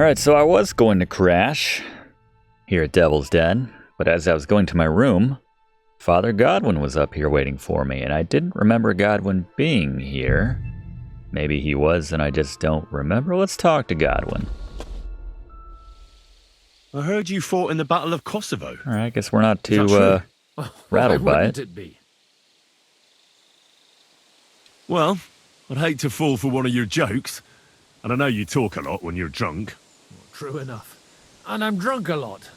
Alright, so I was going to crash here at Devil's Den, but as I was going to my room, Father Godwin was up here waiting for me, and I didn't remember Godwin being here. Maybe he was and I just don't remember. Let's talk to Godwin. I heard you fought in the Battle of Kosovo. Alright, I guess we're not too rattled by it. It be? Well, I'd hate to fall for one of your jokes, and I know you talk a lot when you're drunk. True enough. And I'm drunk a lot.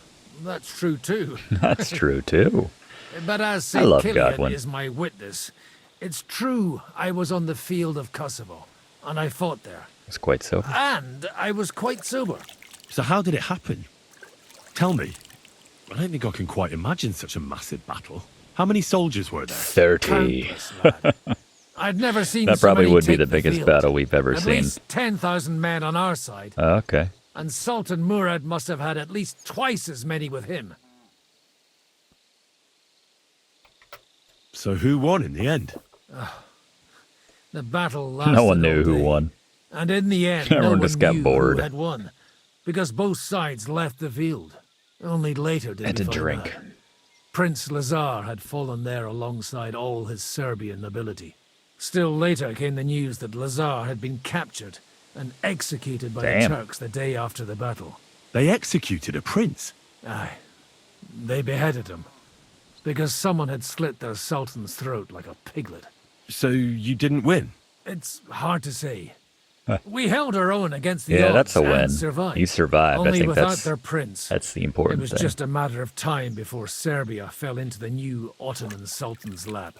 That's true too. That's true too. But as I St. love Killian Godwin. is my witness, it's true I was on the field of Kosovo, and I fought there. It's quite so. And I was quite sober. So how did it happen? Tell me. I don't think I can quite imagine such a massive battle. How many soldiers were there? 30. Countless, lad. I'd never seen That so probably many would be take the biggest field. battle we've ever At seen. least 10,000 men on our side. Oh, okay. And Sultan Murad must have had at least twice as many with him. So who won in the end? The battle lasted No one knew all who day. won. And in the end, Everyone no one just got knew bored. who had won, because both sides left the field. Only later did Had we to find drink. out. Prince Lazar had fallen there alongside all his Serbian nobility. Still later came the news that Lazar had been captured and executed by Damn. the Turks the day after the battle. They executed a prince. Aye, they beheaded him, because someone had slit their sultan's throat like a piglet. So you didn't win? It's hard to say. We held our own against the Yeah, odds that's a win. and survived. You survived. Only I think without that's their prince. the It important was thing. just a matter of time before Serbia fell into the new Ottoman Sultan's lap.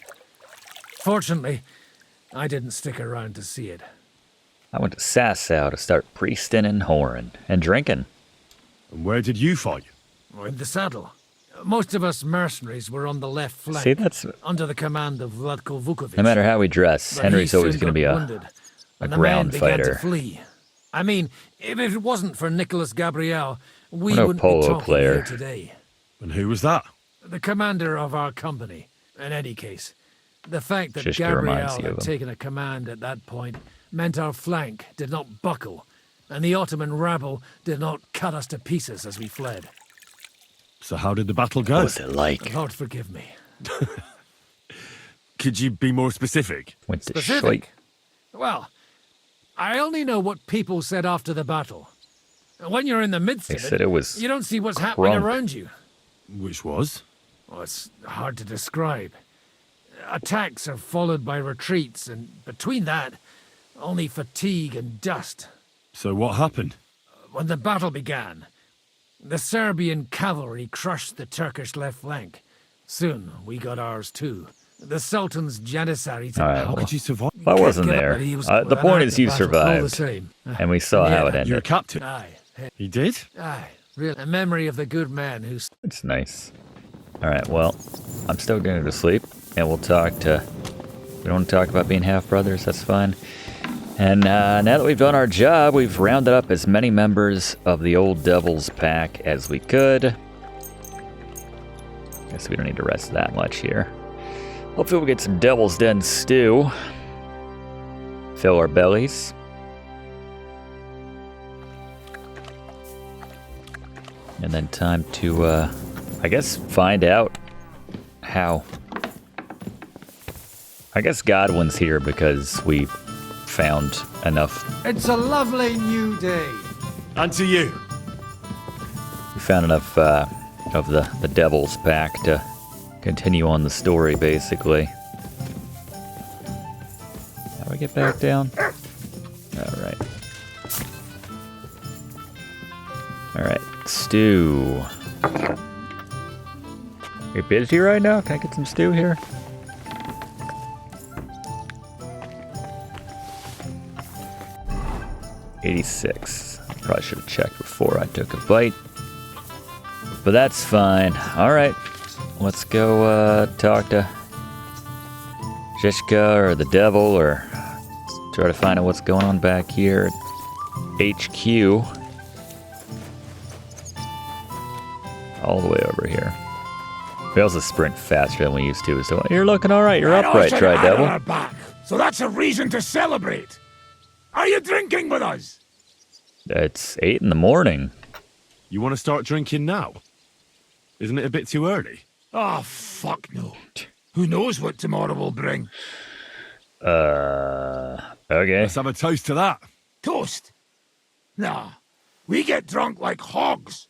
Fortunately, I didn't stick around to see it. I went to Sasau to start priesting and whoring and drinking. And where did you fight? In the saddle. Most of us mercenaries were on the left flank, See, that's under the command of Vlatko Vukovic. no matter how we dress, But Henry's he always soon going to be got a wounded, and the ground men began fighter. to flee. I mean, if it wasn't for Nicholas Gabriel, we What a wouldn't polo be talking player. here today. And who was that? The commander of our company. In any case, the fact that Shishka reminds Gabriel you of had him. taken a command at that point meant our flank did not buckle, and the Ottoman rabble did not cut us to pieces as we fled. So how did the battle what go? was it like? Lord forgive me. Could you be more specific? Went to Specific? Schleich. Well, I only know what people said after the battle. And when you're in the midst They of said it was you don't see what's happening crunk. around you. Which was? Oh, it's hard to describe. Attacks are followed by retreats, and between that, only fatigue and dust. So what happened? When the battle began, the Serbian cavalry crushed the Turkish left flank. Soon, we got ours too. The Sultan's Janissaries... All right, How well, could you survive? I wasn't Get up, there. but he was- The well, point at is the you battle, all the survived, same. and we saw how it Yeah, You're a ended. captain. Aye, He did? aye, really. A memory of the good man who... It's nice. All right, well, I'm still going to go to sleep, and we'll talk to... We don't want to talk about being half-brothers, that's fine. And now that we've done our job, we've rounded up as many members of the old Devil's Pack as we could. Guess we don't need to rest that much here. Hopefully we'll get some Devil's Den stew. Fill our bellies. And then time to, I guess, find out how. I guess Godwin's here because we found enough. It's a lovely new day. And to you. We found enough of the Devil's Pack to continue on the story, basically. How do we get back down? All right. All right, stew. Are you busy right now? Can I get some stew here? $86. Probably should have checked before I took a bite. But that's fine. Alright. Let's go talk to Shishka or the devil, or try to find out what's going on back here at HQ. All the way over here. We also sprint faster than we used to, so you're looking alright. You're upright, Try Devil. Back, so that's a reason to celebrate. Are you drinking with us? It's 8 in the morning. You want to start drinking now? Isn't it a bit too early? Oh, fuck no. Who knows what tomorrow will bring? Okay. Let's have a toast to that. Toast? Nah. We get drunk like hogs.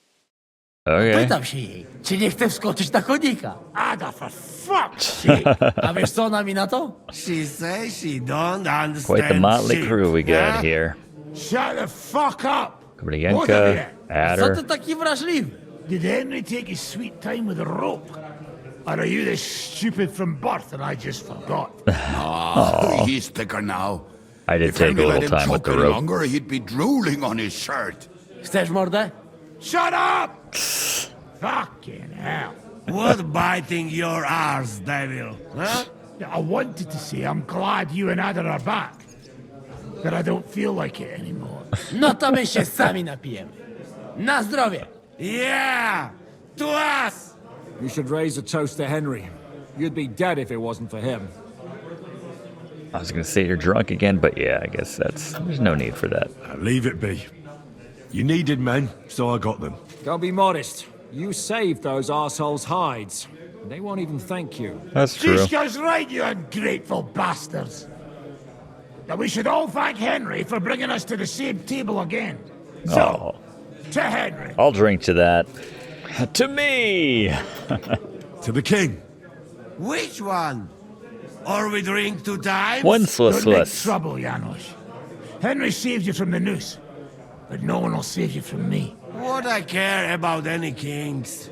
Okay. Pytam się jej, czy nie chce wskoczyć na konika. Ada, for fuck's sake. A wiesz co ona mi na to? She says she don't understand Quite the motley shit, crew we got huh? here. Shut the fuck up. Both of you. Kobryanka, Co Adder. ty taki wrażliwy? Did Henry take his sweet time with a rope? Or are you this stupid from birth and I just forgot? He's thicker now. I did If take Henry a let little him time with choke the any rope. longer, he'd be drooling on his shirt. Chcesz mordę? Shut up! Fucking hell. What biting your arse, devil? Huh? I wanted to say I'm glad you and Ada are back. But I don't feel like it anymore. No to my się sami napijemy. Na zdrowie! Yeah! To us! You should raise a toast to Henry. You'd be dead if it wasn't for him. I was gonna say you're drunk again, but yeah, I guess there's no need for that. Leave it be. You needed men, so I got them. Don't be modest. You saved those arseholes' hides. They won't even thank you. That's true. Ziska's right, you ungrateful bastards. That we should all thank Henry for bringing us to the same table again. So, Oh, to Henry. I'll drink to that. To me! To the king. Which one? Or we drink 2 times? Wensless Don't make less. trouble, Janos. Henry saved you from the noose, but no one will save you from me. What I care about any kings?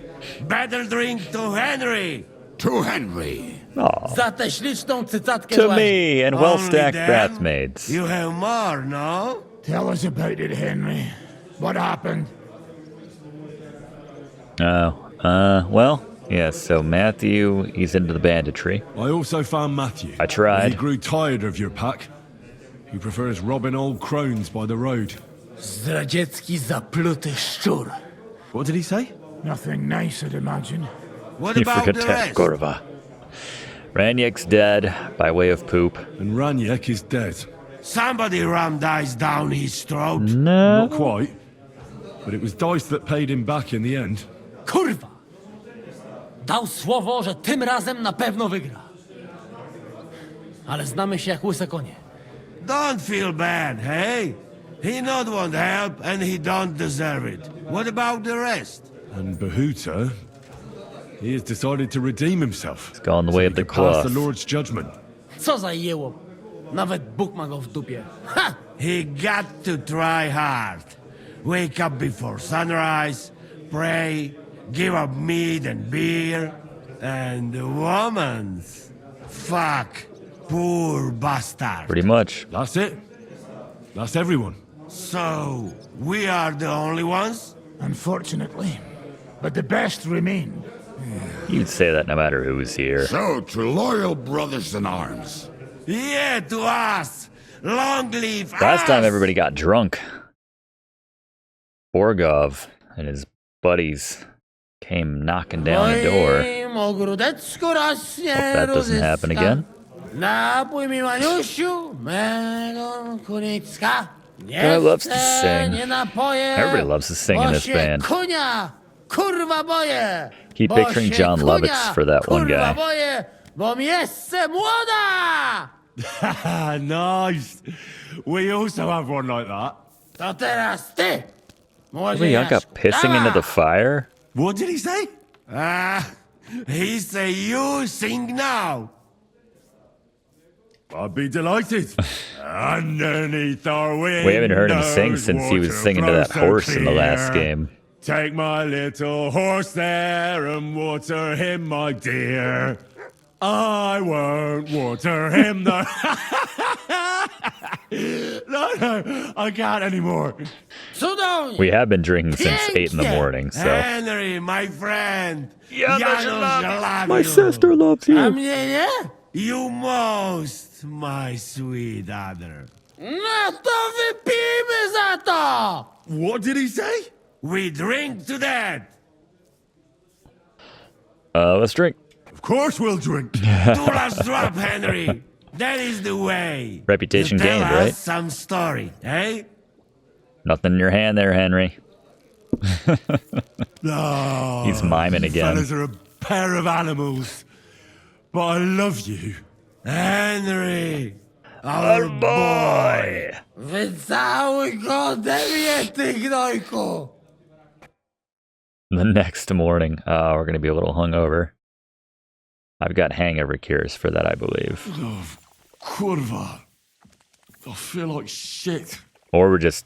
Better drink to Henry! To Henry. Oh, Za tę śliczną cycatkę to z łaźni. me and Only well-stacked them? bathmaids. You have more, no? Tell us about it, Henry. What happened? Well, yeah, so Matthew, he's into the banditry. I also found Matthew. I tried. He grew tired of your pack. He prefers robbing old crones by the road. Zdradziecki zapluty szczur. What did he say? Nothing nice, I'd imagine. What You about forgot the to rest? Gorva. Ranyek's dead by way of poop. And Ranyek is dead. Somebody rammed dice down his throat. No. Not quite. But it was Dice that paid him back in the end. Kurwa! Dał słowo, że tym razem na pewno wygra. Ale znamy się jak łyse konie. Don't feel bad, hey? He not want help and he don't deserve it. What about the rest? And Behuta, he has decided to redeem himself. He's gone the way of the Pass cloth. the Lord's judgment. Co za jełop. Nawet Bóg ma go w dupie. Ha! He got to try hard. Wake up before sunrise, pray, give up meat and beer, and the woman's. Fuck. Poor bastard. Pretty much. That's it. That's everyone. So, we are the only ones? Unfortunately. But the best remain. You'd say that no matter who's here. So, to loyal brothers in arms. Yeah, to us! Long live Last us! time everybody got drunk, Borgov and his buddies came knocking down the door. Moim ogródecku rośnie Hope that doesn't happen różyska. again. Napój mi, Maniusiu, mego kunicka. Nie Everybody loves to chcę, sing. nie napoję, Everybody loves to sing in bo this się band. Kunia, kurwa boję. Keep Bo picturing się John kunia, Lovitz for that one kurwa guy. boję, bo mi jeszcze młoda. Nice. We also have one like that. To teraz ty, Wait, y'all got pissing into the fire? What did he say? He say you sing now. I'd be delighted. Underneath our windows, We haven't heard him sing since he was water singing to that flows so horse in the last clear. game. Take my little horse there and water him, my dear. I won't water him though. No, I can't anymore. Cudownie. We have been drinking since 8 in the Pięknie. morning, so. Henry, my friend. Janusz love My you. sister loves A you. mnie nie? You most, my sweet other. No to wypijmy za to. What did he say? We drink to that. Let's drink. Of course we'll drink. Do last drop, Henry. That is the way. Reputation you tell gained, us right? some story, eh? Nothing in your hand there, Henry. Oh, He's miming you again. fellas are a pair of animals. But I love you. Henry, our boy. Cały go dewiety, gnojku! The next morning, we're going to be a little hungover. I've got hangover cures for that, I believe. Oh, kurwa. I feel like shit. Or we're just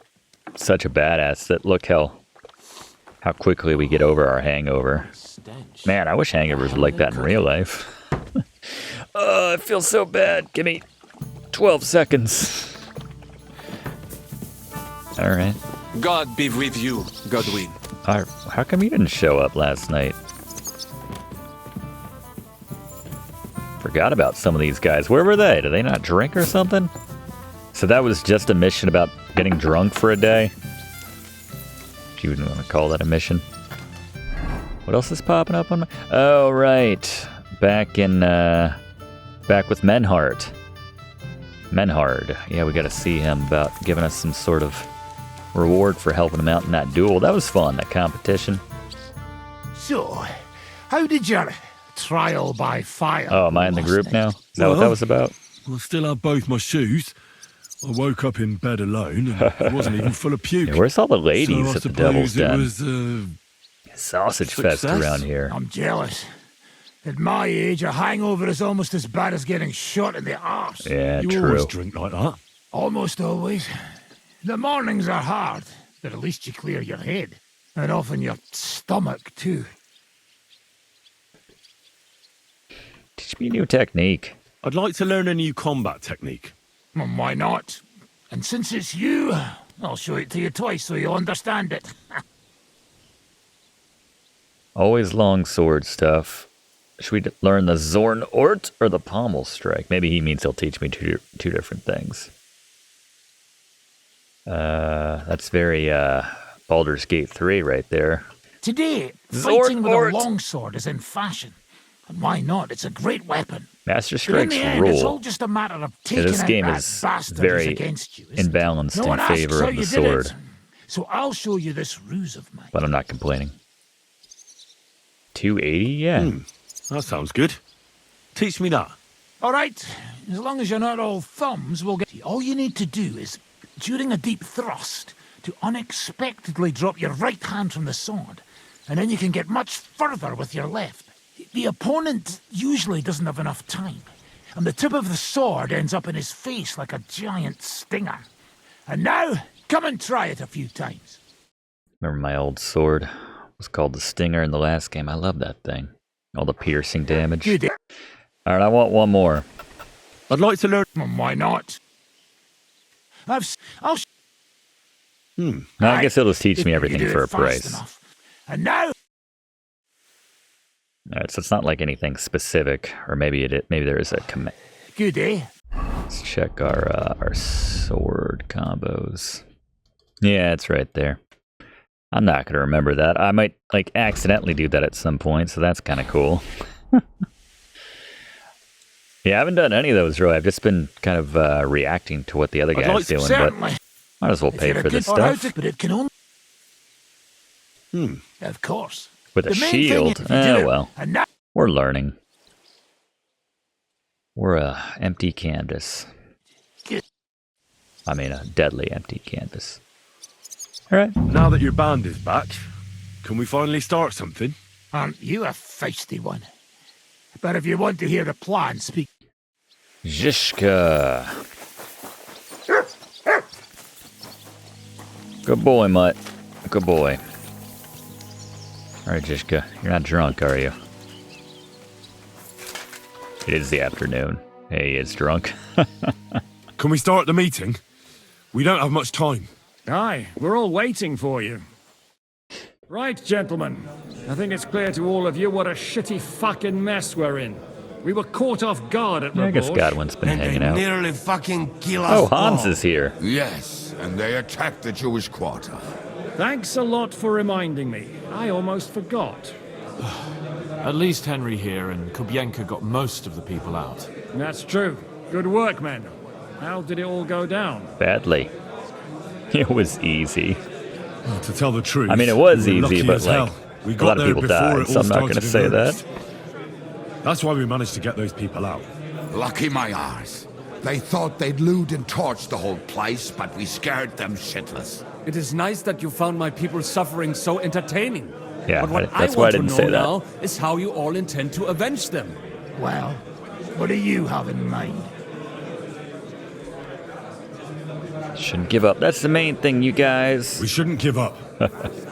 such a badass that look how quickly we get over our hangover. Man, I wish hangovers were like that in real life. Oh, it feels so bad. Give me 12 seconds. All right. God be with you, Godwin. How come you didn't show up last night? Forgot about some of these guys. Where were they? Did they not drink or something? So that was just a mission about getting drunk for a day? If you wouldn't want to call that a mission. What else is popping up on my... Oh, right. Back with Menhart. Menhard. Yeah, we got to see him about giving us some sort of reward for helping him out in that duel. That was fun, that competition. So, how did your trial by fire? Oh, am I in the group now? Is that what that was about? I still have both my shoes. I woke up in bed alone and it wasn't even full of puke. Yeah, where's all the ladies so at the Devil's suppose it Den? was, Sausage fest success? around here. I'm jealous. At my age, a hangover is almost as bad as getting shot in the arse. Yeah, you true. always drink like that. Almost always. The mornings are hard, but at least you clear your head. And often your stomach, too. Teach me a new technique. I'd like to learn a new combat technique. Why not? And since it's you, I'll show it to you twice so you'll understand it. Always long sword stuff. Should we learn the Zorn Ort or the Pommel Strike? Maybe he means he'll teach me two different things. That's very Baldur's Gate 3 right there. Today, Zorn fighting with Ort. a longsword is in fashion. And why not? It's a great weapon. Master But in Strikes the end, it's all rule. just a matter of Yeah, taking this out game that is bastard very who's against you, isn't it? imbalanced No in one asks favor how of the you did sword. it. So I'll show you this ruse of mine. But I'm not complaining. 280? Yeah. That sounds good. Teach me that. All right, as long as you're not all thumbs, we'll get you. All you need to do is, during a deep thrust, to unexpectedly drop your right hand from the sword, and then you can get much further with your left. The opponent usually doesn't have enough time, and the tip of the sword ends up in his face like a giant stinger. And now, come and try it a few times. Remember my old sword? It was called the Stinger in the last game. I love that thing. All the piercing damage. Good. Alright, I want one more. I'd like to learn... Why not? I'll... No, I guess it'll just teach if me you everything do for it a fast price. enough. And now... Alright, so it's not like anything specific, or maybe there is a command. Good, eh? Let's check our sword combos. Yeah, it's right there. I'm not gonna remember that. I might like accidentally do that at some point, so that's kind of cool. Yeah, I haven't done any of those really. I've just been kind of reacting to what the other guy's doing, but Certainly. might as well If pay you're a for this good fighter, stuff. but it can only... Of course. With a The main thing shield? is if you do it- Well, And now... we're learning. We're a empty canvas. I mean, a deadly empty canvas. All right. Now that your band is back, can we finally start something? Aren't you a feisty one? But if you want to hear the plan, speak... Zishka. Good boy, Mutt. Good boy. All right, Zishka. You're not drunk, are you? It is the afternoon. Hey, he is drunk. Can we start the meeting? We don't have much time. Aye, we're all waiting for you. Right, gentlemen. I think it's clear to all of you what a shitty fucking mess we're in. We were caught off guard at I guess Rabosh. Godwin's been And they hanging out. nearly fucking kill us Oh, Hans all. is here. Yes, and they attacked the Jewish quarter. Thanks a lot for reminding me. I almost forgot. At least Henry here and Kubienka got most of the people out. That's true. Good work, men. How did it all go down? Badly. It was easy. Well, to tell the truth, I mean, it was we were easy, lucky but as like, hell. We a got lot of there people before died, it so all I'm not going to started in say earnest. that. That's why we managed to get those people out. Lucky my arse. They thought they'd loot and torch the whole place, but we scared them shitless. It is nice that you found my people suffering so entertaining. Yeah, but what that's I why I want didn't to say know that. now is how you all intend to avenge them. Well, what do you have in mind? Shouldn't give up. That's the main thing, you guys. We shouldn't give up.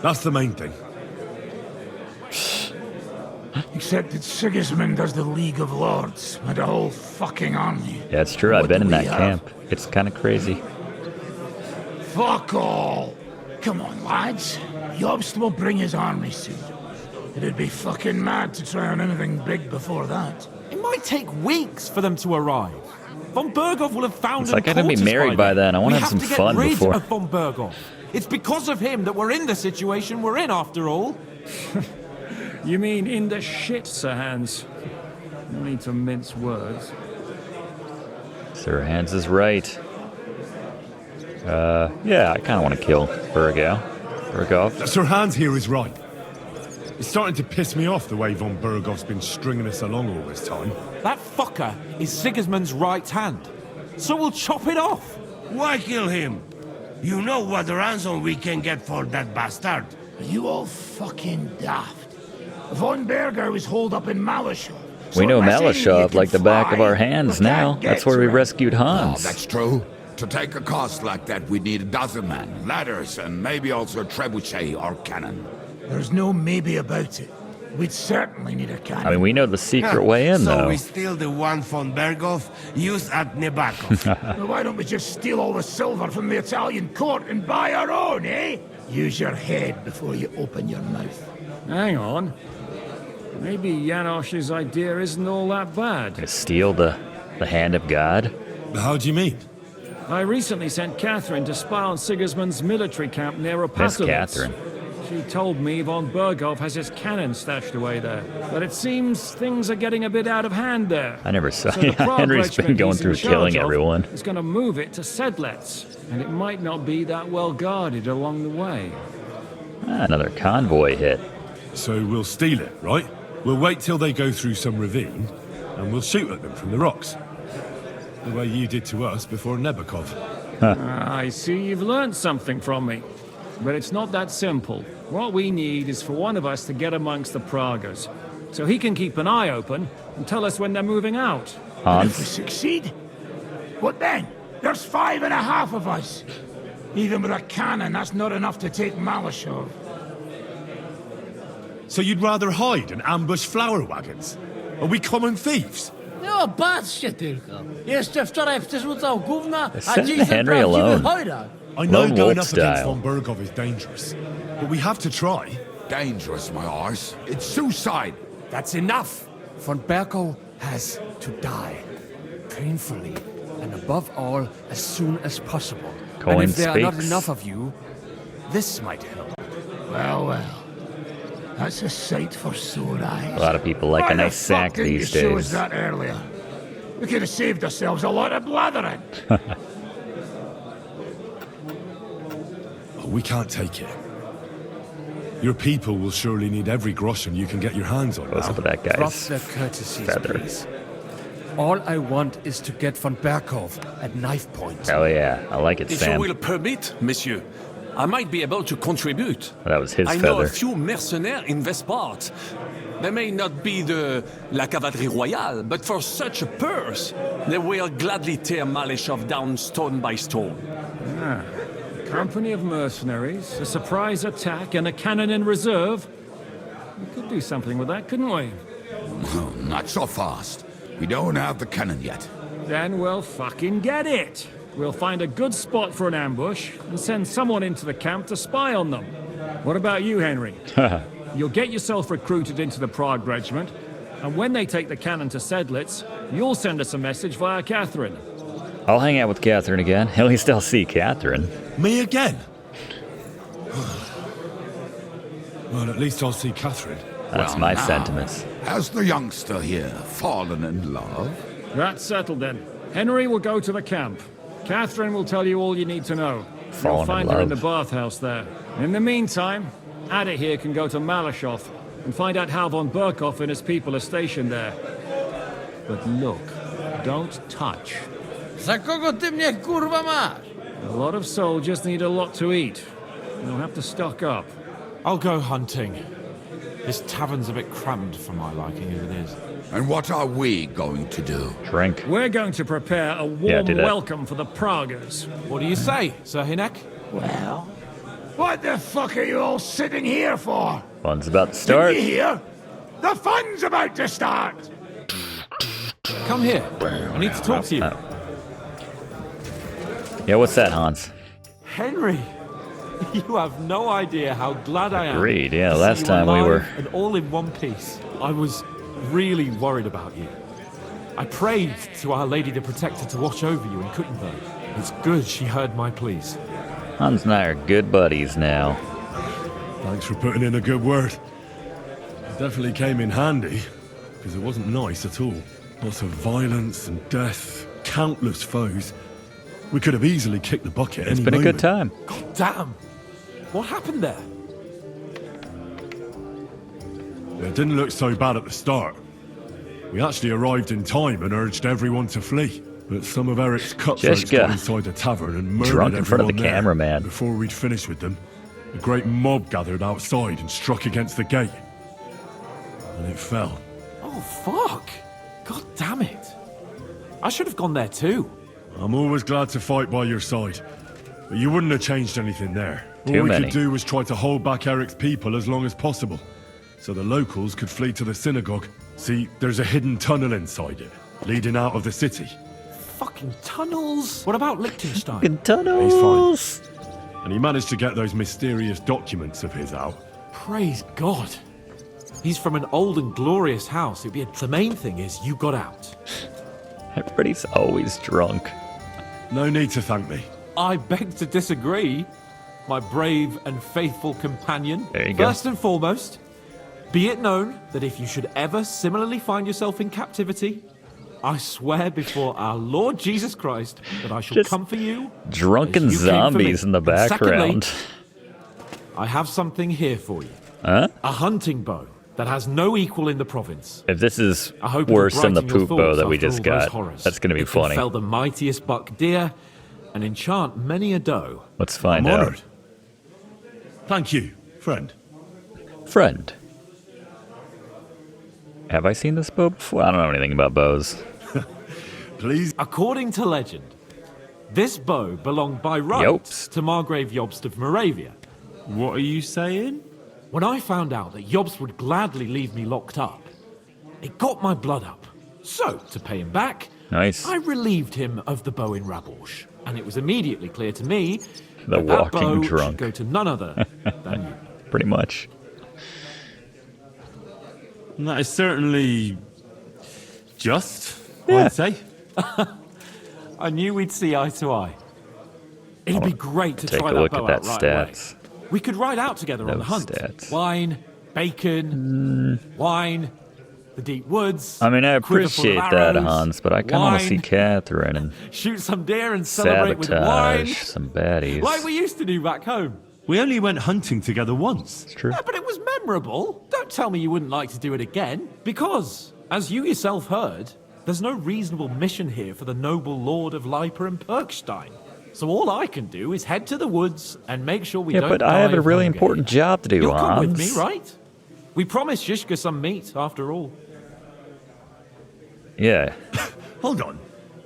That's the main thing. Except that Sigismund has the League of Lords and a whole fucking army. Yeah, it's true. I've What been do in we that have? camp. It's kind of crazy. Fuck all! Come on, lads. Jobst will bring his army soon. It'd be fucking mad to try on anything big before that. It might take weeks for them to arrive. Von Bergow will have found It's like I'm gonna be quarters married by then. I want We to have some to get fun rid before. of Von Bergow. It's because of him that we're in the situation we're in, after all. You mean in the shit, Sir Hans? No need to mince words. Sir Hans is right. Yeah, I kind of want to kill Bergow. Sir Hans here is right. It's starting to piss me off the way Von Bergow's been stringing us along all this time. That fucker is Sigismund's right hand. So we'll chop it off. Why kill him? You know what ransom we can get for that bastard. Are you all fucking daft? Von Bergow is holed up in Malishov. We know unless any of you Malishov can like the back of fly, our hands we can't now. get That's where to we him. rescued Oh, Hans. that's true. To take a cost like that, we'd need a dozen men, ladders, and maybe also a trebuchet or cannon. There's no maybe about it. We'd certainly need a cannon. I mean, we know the secret way in, so though. we steal the one von Bergow used at Nebakov. Well, why don't we just steal all the silver from the Italian court and buy our own, eh? Use your head before you open your mouth. Hang on. Maybe Janosch's idea isn't all that bad. Gonna steal the hand of God? How do you mean? I recently sent Katherine to spy on Sigismund's military camp near Miss Opatowitz. Katherine. She told me Von Bergow has his cannon stashed away there. But it seems things are getting a bit out of hand there. I never saw. So the Prague Henry's been regiment going he's in through killing charge of everyone. is going to move it to Sedlets, and it might not be that well guarded along the way. Another convoy hit. So we'll steal it, right? We'll wait till they go through some ravine, and we'll shoot at them from the rocks. The way you did to us before Nebakov. I see you've learned something from me. But it's not that simple. What we need is for one of us to get amongst the Pragas, so he can keep an eye open and tell us when they're moving out. And if we Hans? succeed, what then? There's 5.5 of us. Even with a cannon, that's not enough to take Malishov. So you'd rather hide and ambush flower wagons? Are we common thieves? No, patrzcie tylko. Jeszcze wczoraj przerzucał gówna, a Send dziś Henry prawdziwy alone. chojrak. I know Lone going wolf up against style. von Bergow is dangerous, but we have to try. Dangerous, my arse. It's suicide. That's enough. Von Bergow has to die. Painfully. And above all, as soon as possible. And Coin if there are not speaks. enough of you, this might help. Well, well. That's a sight for sore eyes. A lot of people like Why a the nice fuck sack didn't these you show us days. that earlier? We could have saved ourselves a lot of blathering. Oh, we can't take it. Your people will surely need every groschen you can get your hands on What's now. up with that Drop guy's their courtesies, feather? please. All I want is to get von Bergow at knife point. Oh yeah, I like it, If you Sam. will permit, monsieur, I might be able to contribute. That was his I know a feather. few mercenaires in this part. They may not be la cavalerie royale, but for such a purse, they will gladly tear Malishov down stone by stone. A company of mercenaries, a surprise attack, and a cannon in reserve. We could do something with that, couldn't we? Oh, not so fast. We don't have the cannon yet. Then we'll fucking get it. We'll find a good spot for an ambush and send someone into the camp to spy on them. What about you, Henry? You'll get yourself recruited into the Prague regiment, and when they take the cannon to Sedlitz, you'll send us a message via Katherine. I'll hang out with Katherine again. At least I'll see Katherine. Me again? Well, at least I'll see Katherine. That's Well, my now, sentiments. Has the youngster here fallen in love? That's settled then. Henry will go to the camp. Katherine will tell you all you need to know. fallen in find her in the love. bathhouse there. In the meantime, Adit here can go to Malashov and find out how von Bergow and his people are stationed there. But look, don't touch. Za kogo ty mnie kurwa masz? A lot of soldiers need a lot to eat. You'll have to stock up. I'll go hunting. This tavern's a bit cramped for my liking as it is. And what are we going to do? Drink. We're going to prepare a warm do that. welcome for the Pragas. What do you say, Sir Hinek? Well, what the fuck are you all sitting here for? Fun's about to start. Didn't you hear? The fun's about to start! Come here. I need to talk to you. Oh. Yeah, what's that, Hans? Henry, you have no idea how glad I am. Agreed, yeah, to see last you time we alive were- and all in one piece. I was really worried about you. I prayed to Our Lady the Protector to watch over you in Kuttenberg. It's good she heard my pleas. Hans and I are good buddies now. Thanks for putting in a good word. It definitely came in handy, because it wasn't nice at all. Lots of violence and death, countless foes. We could have easily kicked the bucket It's any been a good moment. time. God damn! What happened there? It didn't look so bad at the start. We actually arrived in time and urged everyone to flee. But some of Eric's cutthroats Jessica. got inside the tavern and murdered Drunk in front of the everyone there. cameraman. Before we'd finished with them, a great mob gathered outside and struck against the gate. And it fell. Oh, fuck! God damn it! I should have gone there too. I'm always glad to fight by your side. But you wouldn't have changed anything there. All Too we many. could do was try to hold back Eric's people as long as possible, so the locals could flee to the synagogue. See, there's a hidden tunnel inside it, leading out of the city. Fucking tunnels! What about Liechtenstein? Fucking tunnels! And he managed to get those mysterious documents of his out. Praise God. He's from an old and glorious house. The main thing is you got out. Everybody's always drunk. No need to thank me. I beg to disagree, my brave and faithful companion. There you go. First and foremost, be it known that if you should ever similarly find yourself in captivity, I swear before our Lord Jesus Christ that I shall Just come for you. Drunken as you came for zombies me. in the And secondly, background. I have something here for you. Huh? A hunting bow that has no equal in the province. If this is I hope it'll worse than the brighten your poop bow thoughts that we after just all those got, horrors. that's gonna be It can funny. fell the mightiest buck deer and enchant many a doe. Let's find I'm out. honored. Thank you, friend. Friend. Have I seen this bow before? I don't know anything about bows. Please. According to legend, this bow belonged by right Jobst. to Margrave Jobst of Moravia. What are you saying? When I found out that Jobst would gladly leave me locked up, it got my blood up. So, to pay him back, Nice. I relieved him of the bow in Rabosh, and it was immediately clear to me The that that walking bow drunk. should go to none other than you. Pretty much. That is certainly just, Yeah. I'd say. I knew we'd see eye to eye. It'd be great to Take try a that look bow at out that right away. stats. We could ride out together on the Those hunt. stats. Wine, bacon, wine, the deep woods. I mean, I quiver full of appreciate that, arrows, Hans, but I kind of want to see wine, Catherine and shoot some deer and celebrate with wine, sabotage some baddies. like we used to do back home. We only went hunting together once. It's true. Yeah, but it was memorable. Don't tell me you wouldn't like to do it again, because, as you yourself heard, there's no reasonable mission here for the noble lord of Leiper and Perkstein. So all I can do is head to the woods and make sure we Yeah, don't but die I have a of really hunger. important job to do, You'll come with Hans. me, right? We promised Zizka some meat, after all. Yeah. Hold on.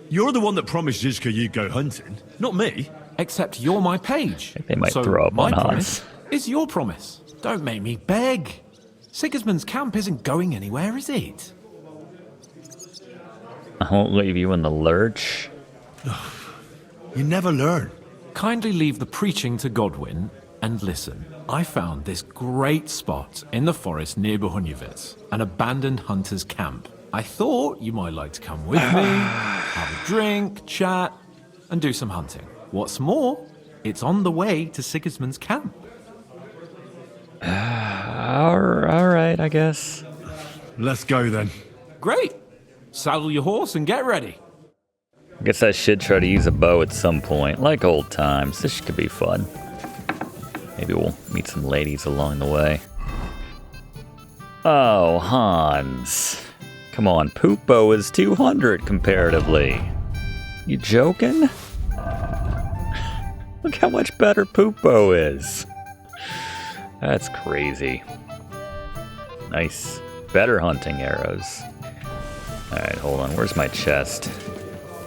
You're the one that promised Zizka you'd go hunting, not me. Except you're my page. They might so throw up my on promise Hans. is your promise. Don't make me beg. Sigismund's camp isn't going anywhere, is it? I won't leave you in the lurch. You never learn. Kindly leave the preaching to Godwin and listen. I found this great spot in the forest near Bohunjevitz, an abandoned hunter's camp. I thought you might like to come with me, have a drink, chat, and do some hunting. What's more, it's on the way to Sigismund's camp. All right, I guess. Let's go then. Great. Saddle your horse and get ready. Guess I should try to use a bow at some point, like old times. This could be fun. Maybe we'll meet some ladies along the way. Oh, Hans. Come on, poop bow is 200 comparatively. You joking? Look how much better poop bow is. That's crazy. Nice. Better hunting arrows. Alright, hold on. Where's my chest?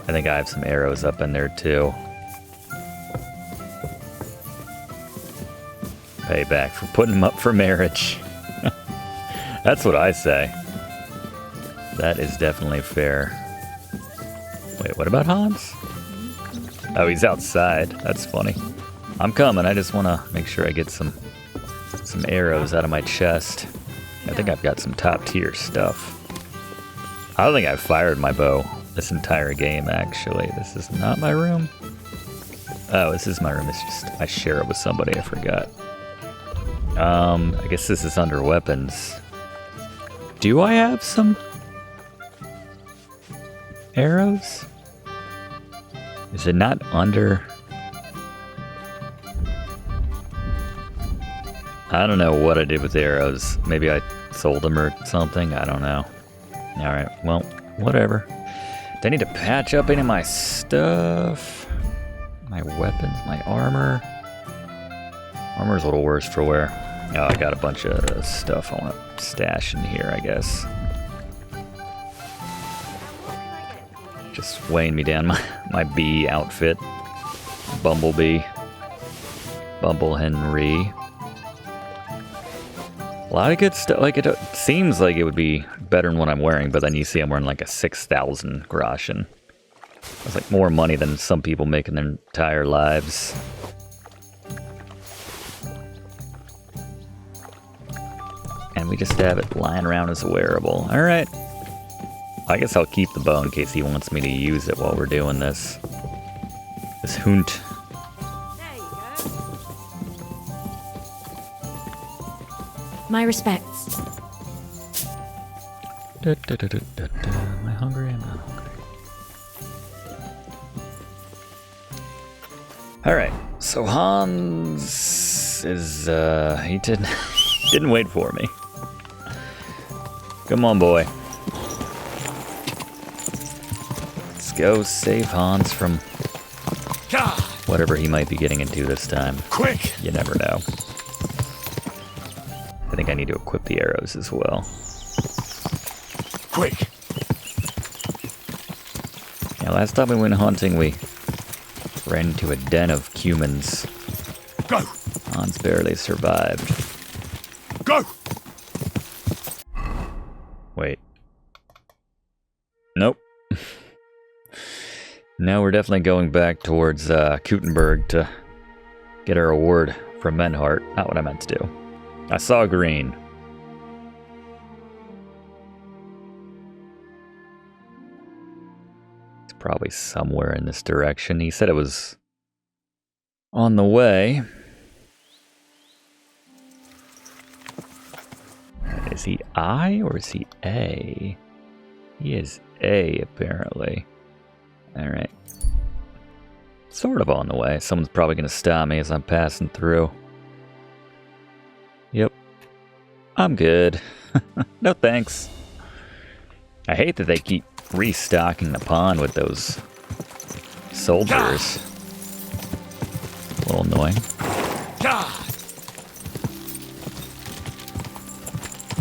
I think I have some arrows up in there too. Payback for putting them up for marriage. That's what I say. That is definitely fair. Wait, what about Hans? Oh, he's outside. That's funny. I'm coming. I just want to make sure I get some arrows out of my chest. I think I've got some top tier stuff. I don't think I've fired my bow this entire game, actually. This is not my room. Oh, this is my room. It's just I share it with somebody. I forgot. I guess this is under weapons. Do I have some arrows? Is it not under? I don't know what I did with the arrows. Maybe I sold them or something. I don't know. Alright, well, whatever. Do I need to patch up any of my stuff? My weapons, my armor. Armor's a little worse for wear. Oh, I got a bunch of stuff I want to stash in here, I guess. Just weighing me down. My bee outfit. Bumblebee. Bumble Henry. A lot of good stuff. Like, it seems like it would be better than what I'm wearing, but then you see I'm wearing like a 6,000 groschen. That's like more money than some people make in their entire lives. And we just have it lying around as a wearable. Alright. I guess I'll keep the bow in case he wants me to use it while we're doing this. This hunt. My respects. Am I hungry? I'm not hungry. Alright, so Hans is, he didn't wait for me. Come on, boy. Let's go save Hans from whatever he might be getting into this time. Quick! You never know. I think I need to equip the arrows as well. Quick! Yeah, last time we went hunting, we ran into a den of humans. Go! Hans barely survived. Go! Wait. Nope. Now we're definitely going back towards Kuttenberg to get our award from Menhart. Not what I meant to do. I saw green. It's probably somewhere in this direction. He said it was on the way. Is he I or is he A? He is A, apparently. Alright. Sort of on the way. Someone's probably going to stop me as I'm passing through. Yep. I'm good. No thanks. I hate that they keep restocking the pond with those soldiers. A little annoying.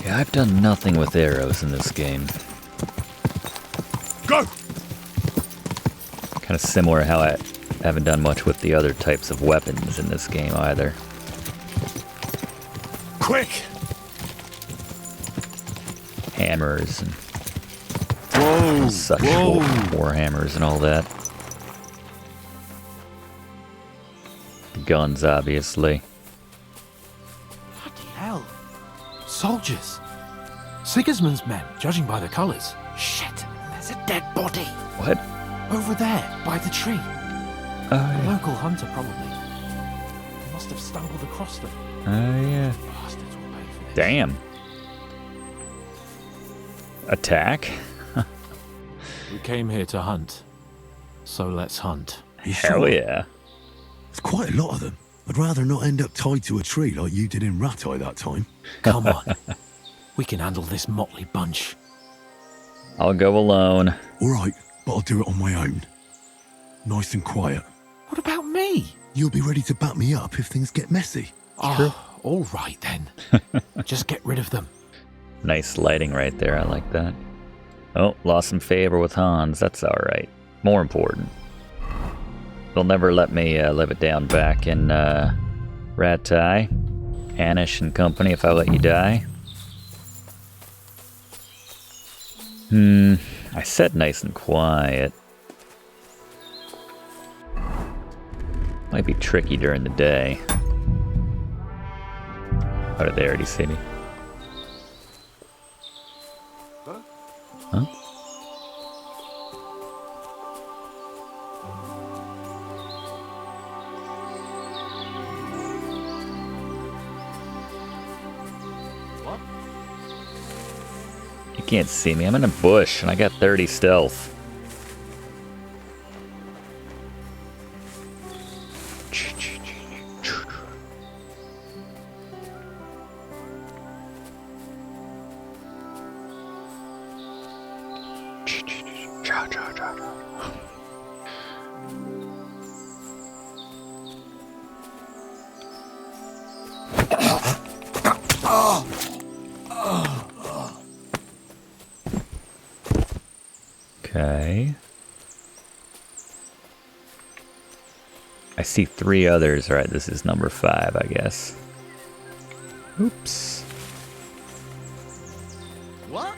Yeah, I've done nothing with arrows in this game. Go! Kind of similar how I haven't done much with the other types of weapons in this game either. Quick! Hammers and Whoa! such Whoa! war hammers and all that. Guns, obviously. Bloody hell. Soldiers. Sigismund's men, judging by the colours. Shit, there's a dead body. What? Over there, by the tree. Oh, A yeah. local hunter, probably. He must have stumbled across them. Oh, yeah. Bastards will pay for this. Damn. Attack? We came here to hunt. So let's hunt. You Hell sure? yeah. There's quite a lot of them. I'd rather not end up tied to a tree like you did in Rat Eye that time. Come on. We can handle this motley bunch. I'll go alone. All right, but I'll do it on my own. Nice and quiet. What about me? You'll be ready to back me up if things get messy. All right then. Just get rid of them. Nice lighting right there. I like that. Oh, lost some favor with Hans. That's all right. More important. They'll never let me live it down back in Rat Eye, Anish and company if I let you die. I said nice and quiet. Might be tricky during the day. Oh, did they already see me? Huh? You can't see me. I'm in a bush and I got 30 stealth. Okay. I see 3 others. All right, this is number 5, I guess. Oops. What?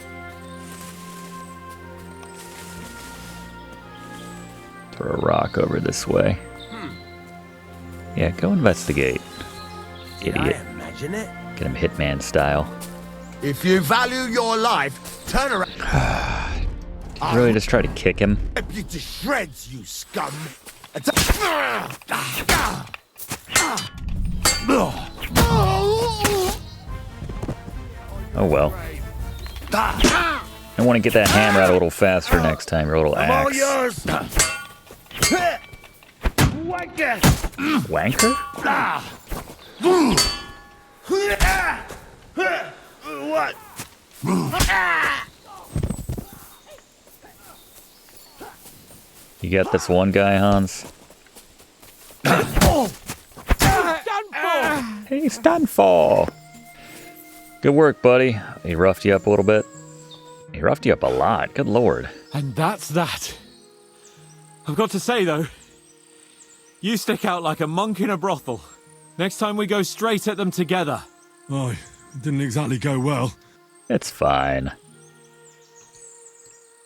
Throw a rock over this way. Yeah, go investigate. Did Idiot. I imagine it? Get him Hitman style. If you value your life, turn around. Really just try to kick him? Rip you to shreds, you scum! Oh well. I want to get that hammer out a little faster next time, your little I'm all axe. yours! Wanker! Wanker? What? You got this one guy, Hans? He's done for. Good work, buddy. He roughed you up a little bit. He roughed you up a lot. Good lord. And that's that. I've got to say, though, you stick out like a monk in a brothel. Next time we go straight at them together. Oh, it didn't exactly go well. It's fine.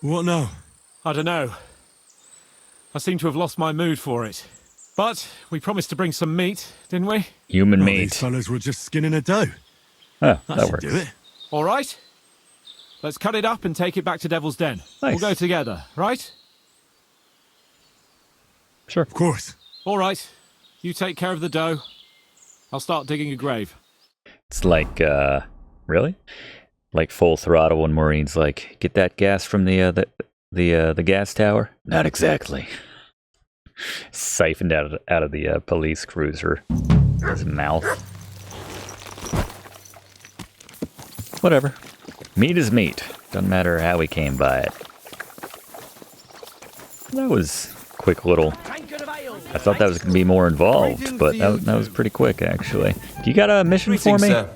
What now? I don't know. I seem to have lost my mood for it. But we promised to bring some meat, didn't we? Human Well, meat. these fellas were just skinning a doe. Oh, That that should works. do it. All right. Let's cut it up and take it back to Devil's Den. Nice. We'll go together, right? Sure. Of course. All right. You take care of the dough. I'll start digging a grave. It's like, really? Like Full Throttle when Maureen's like, get that gas from the gas tower? Not exactly. Siphoned out of the police cruiser. His mouth. Whatever. Meat is meat. Doesn't matter how we came by it. That was quick little. I thought that was going to be more involved, but that was pretty quick, actually. You got a mission for me? Sir.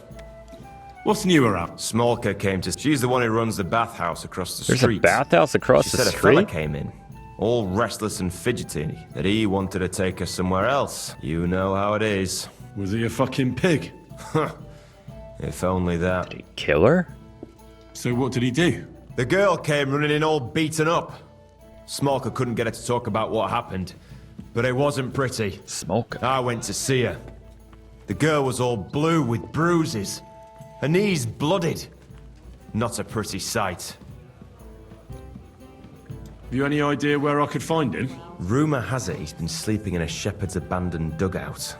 What's new around? Smolka came to... She's the one who runs the bathhouse across the street. There's a bathhouse across she the said a fella street? came in, all restless and fidgety, that he wanted to take us somewhere else. You know how it is. Was he a fucking pig? If only that. Did he kill her? So what did he do? The girl came running in all beaten up. Smolka couldn't get her to talk about what happened, but it wasn't pretty. Smoke. I went to see her. The girl was all blue with bruises. Her knees blooded. Not a pretty sight. Have you any idea where I could find him? Rumour has it he's been sleeping in a shepherd's abandoned dugout.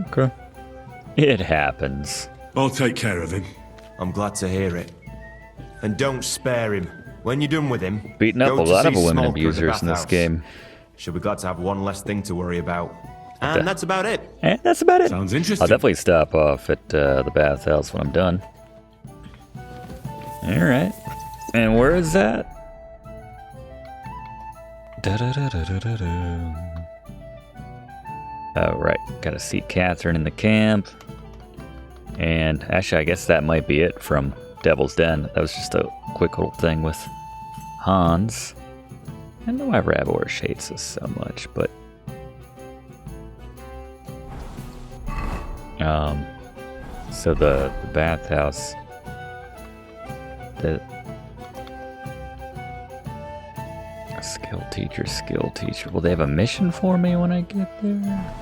Okay. It happens. I'll take care of him. I'm glad to hear it. And don't spare him. When you're done with him, Beating up go a to lot of see women Smoker at the abusers in this bathhouse. game. She'll be glad to have one less thing to worry about. And that's about it. That's about it. Sounds I'll interesting. definitely stop off at the bathhouse when I'm done. Alright. And where is that? Oh, right. Gotta see Katherine in the camp. And actually, I guess that might be it from Devil's Den. That was just a quick little thing with Hans. I know why Ravorsh hates us so much, but... So the bathhouse... Skill teacher. Will they have a mission for me when I get there?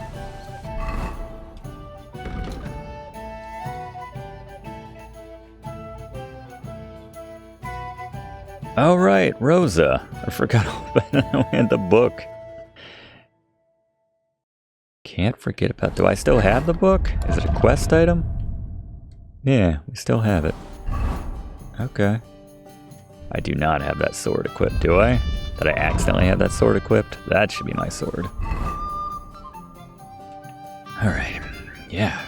Oh, right, Rosa. I forgot all about and the book. Can't forget about... Do I still have the book? Is it a quest item? Yeah, we still have it. Okay. I do not have that sword equipped, do I? Did I accidentally have that sword equipped? That should be my sword. Alright. Yeah.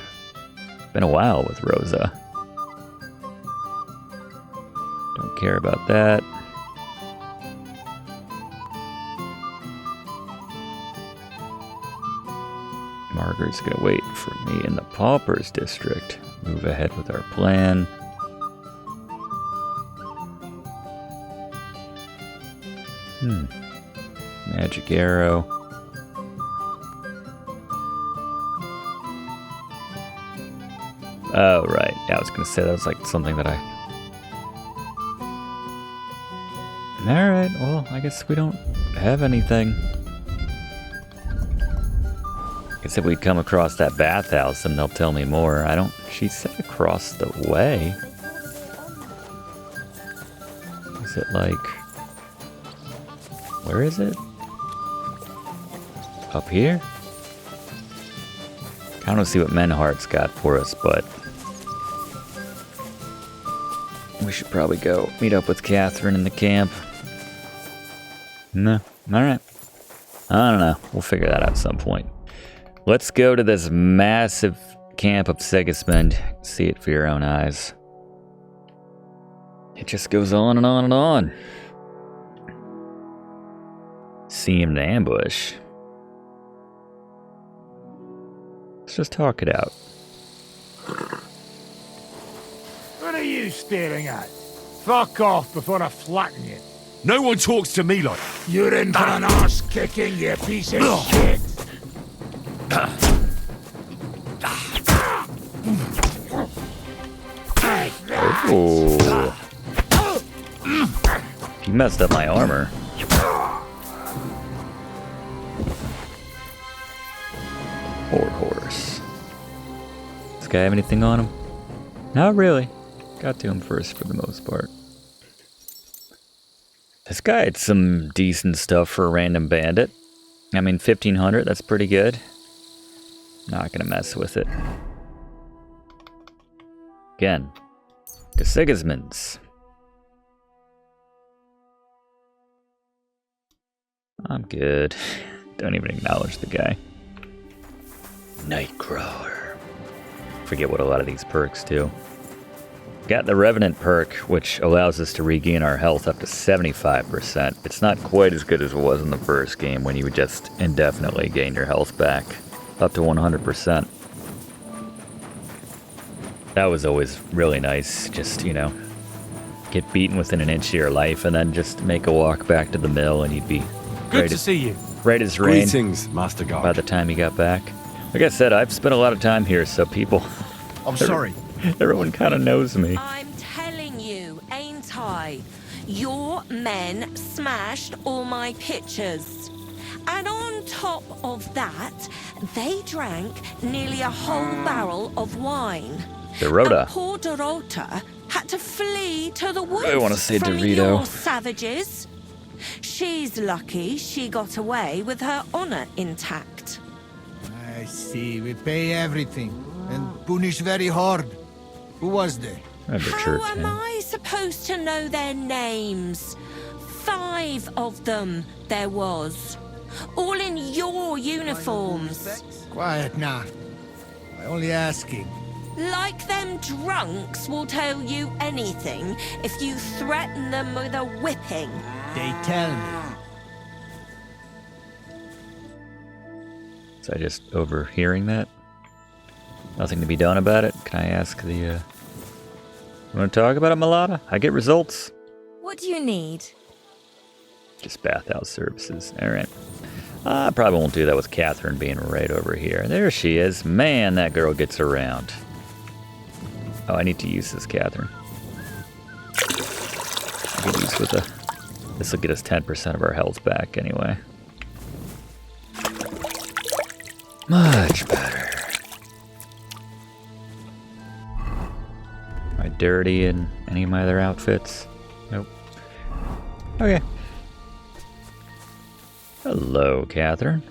Been a while with Rosa. Don't care about that. Margaret's gonna wait for me in the Paupers District. Move ahead with our plan. Magic arrow. Oh, right. Yeah, I was gonna say that was like something that I... Alright, well, I guess we don't have anything. I guess if we come across that bathhouse, then they'll tell me more. I don't... She said across the way. Is it like... Where is it? Up here? I don't see what Menhart's got for us, but... We should probably go meet up with Katherine in the camp. No. Alright. I don't know. We'll figure that out at some point. Let's go to this massive camp of Sigismund. See it for your own eyes. It just goes on and on and on. See him in an ambush. Let's just talk it out. What are you staring at? Fuck off before I flatten you. No one talks to me like... You're in for an arse kicking, you piece of shit. Oh. You messed up my armor. Poor horse. This guy have anything on him? Not really. Got to him first for the most part. This guy had some decent stuff for a random bandit. I mean, 1500, that's pretty good. Not gonna mess with it. Again, to Sigismund's. I'm good. Don't even acknowledge the guy. Nightcrawler. Forget what a lot of these perks do. Got the Revenant perk, which allows us to regain our health up to 75%. It's not quite as good as it was in the first game when you would just indefinitely gain your health back up to 100%. That was always really nice, just, you know, get beaten within an inch of your life and then just make a walk back to the mill and you'd be Good to see you. right as rain Greetings, Master Guard. by the time you got back. Like I said, I've spent a lot of time here, so people... I'm sorry. Everyone kind of knows me. I'm telling you, ain't I? Your men smashed all my pictures. And on top of that, they drank nearly a whole barrel of wine. Dorota. And poor Dorota had to flee to the woods I want to say from Dorito. your savages. She's lucky she got away with her honor intact. I see. We pay everything and punish very hard. Who was there? I have a How church am hand. I supposed to know their names. 5 of them there was. All in your uniforms. Quiet now. I'm only asking. Like them drunks will tell you anything if you threaten them with a whipping. They tell me. Was I just overhearing that? Nothing to be done about it? Can I ask the, You want to talk about it, Mulata? I get results. What do you need? Just bathhouse services. Alright. I probably won't do that with Katherine being right over here. There she is. Man, that girl gets around. Oh, I need to use this, Katherine. I could use with a... This will get us 10% of our health back anyway. Much better. Am I dirty in any of my other outfits? Nope. Okay. Hello, Katherine.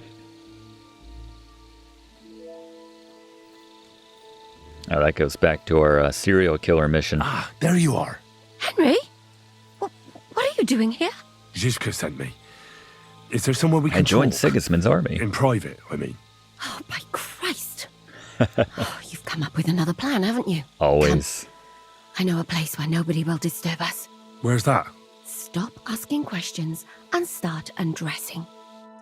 Oh, that goes back to our serial killer mission. Ah, there you are. Henry? What are you doing here? Zizka sent me. Is there somewhere we can I joined talk? Sigismund's army. In private, I mean. Oh, by Christ. Oh, you've come up with another plan, haven't you? Always. Come. I know a place where nobody will disturb us. Where's that? Stop asking questions and start undressing.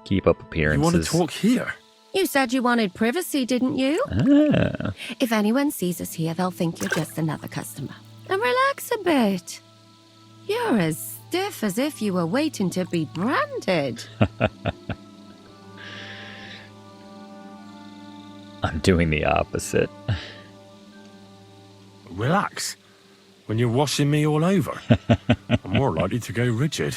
Keep up appearances. You want to talk here? You said you wanted privacy, didn't you? Ah. If anyone sees us here, they'll think you're just another customer. And relax a bit. You're as stiff as if you were waiting to be branded. I'm doing the opposite. Relax. When you're washing me all over, I'm more likely to go rigid.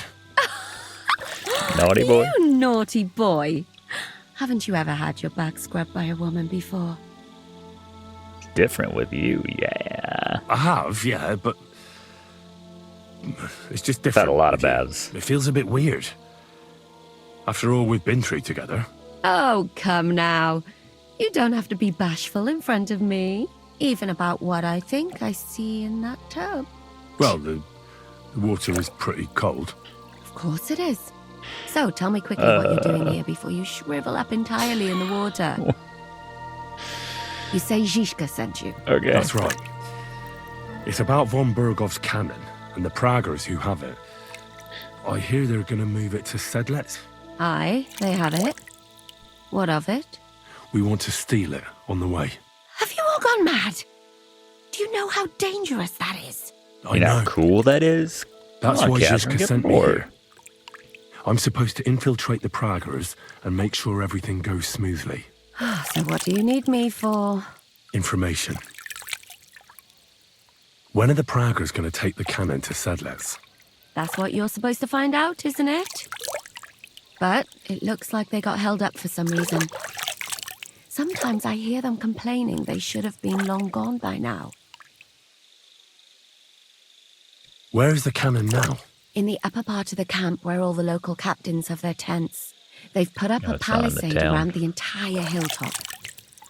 Naughty boy. You naughty boy. Haven't you ever had your back scrubbed by a woman before? Different with you, yeah. I have, yeah, but it's just I've different. had a lot of with you. baths. It feels a bit weird. After all we've been through together. Oh, come now. You don't have to be bashful in front of me. Even about what I think I see in that tub. Well, the water is pretty cold. Of course it is. So tell me quickly what you're doing here before you shrivel up entirely in the water. You say Zizka sent you. Okay. That's right. It's about von Bergow's cannon and the Praggers who have it. I hear they're going to move it to Sedlec. Aye, they have it. What of it? We want to steal it on the way. Have you all gone mad? Do you know how dangerous that is? I You know know. how cool that is? That's Come on, why Katherine, Zizka get sent me more. here. I'm supposed to infiltrate the Praggers and make sure everything goes smoothly. So what do you need me for? Information. When are the Praggers going to take the cannon to Sedlec? That's what you're supposed to find out, isn't it? But it looks like they got held up for some reason. Sometimes I hear them complaining they should have been long gone by now. Where is the cannon now? In the upper part of the camp where all the local captains have their tents. They've put up No, a it's not in the palisade town. around the entire hilltop.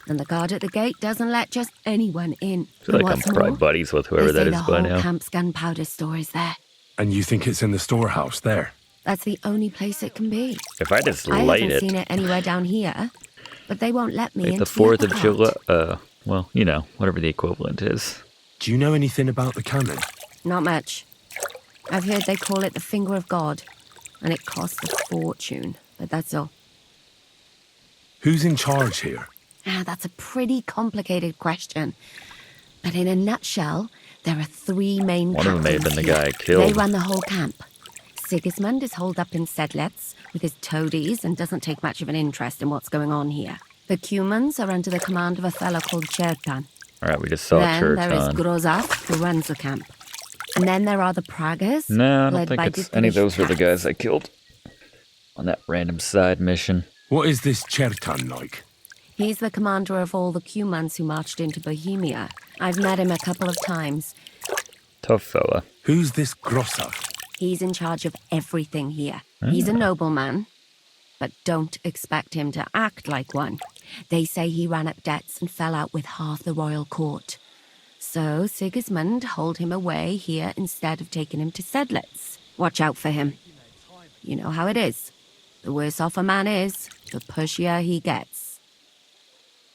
And the guard at the gate doesn't let just anyone in. I feel And like I'm what's probably more, buddies with whoever they that say is the by whole now. camp's gunpowder store is there. And you think it's in the storehouse there? That's the only place it can be. If I just I light haven't it, seen it anywhere down here, but they won't let me like into the 4th upper of part. July, well, you know, whatever the equivalent is. Do you know anything about the cannon? Not much. I've heard they call it the finger of God, and it costs a fortune, but that's all. Who's in charge here? That's a pretty complicated question. But in a nutshell, there are 3 main One of them may have captains been the here. guy I killed. They run the whole camp. Sigismund is holed up in Sedlec with his toadies and doesn't take much of an interest in what's going on here. The Cumans are under the command of a fellow called Chertan. All right, we just saw Then church there is on. Grozaf, who runs the camp. And then there are the Praggers. No, I don't led think by it's any of those were the Deliverance. guys I killed on that random side mission. What is this Chertan like? He's the commander of all the Cumans who marched into Bohemia. I've met him a couple of times. Tough fella. Who's this Grossav? He's in charge of everything here. He's a nobleman, but don't expect him to act like one. They say he ran up debts and fell out with half the royal court. So Sigismund hauled him away here instead of taking him to Sedlitz. Watch out for him. You know how it is. The worse off a man is, the pushier he gets.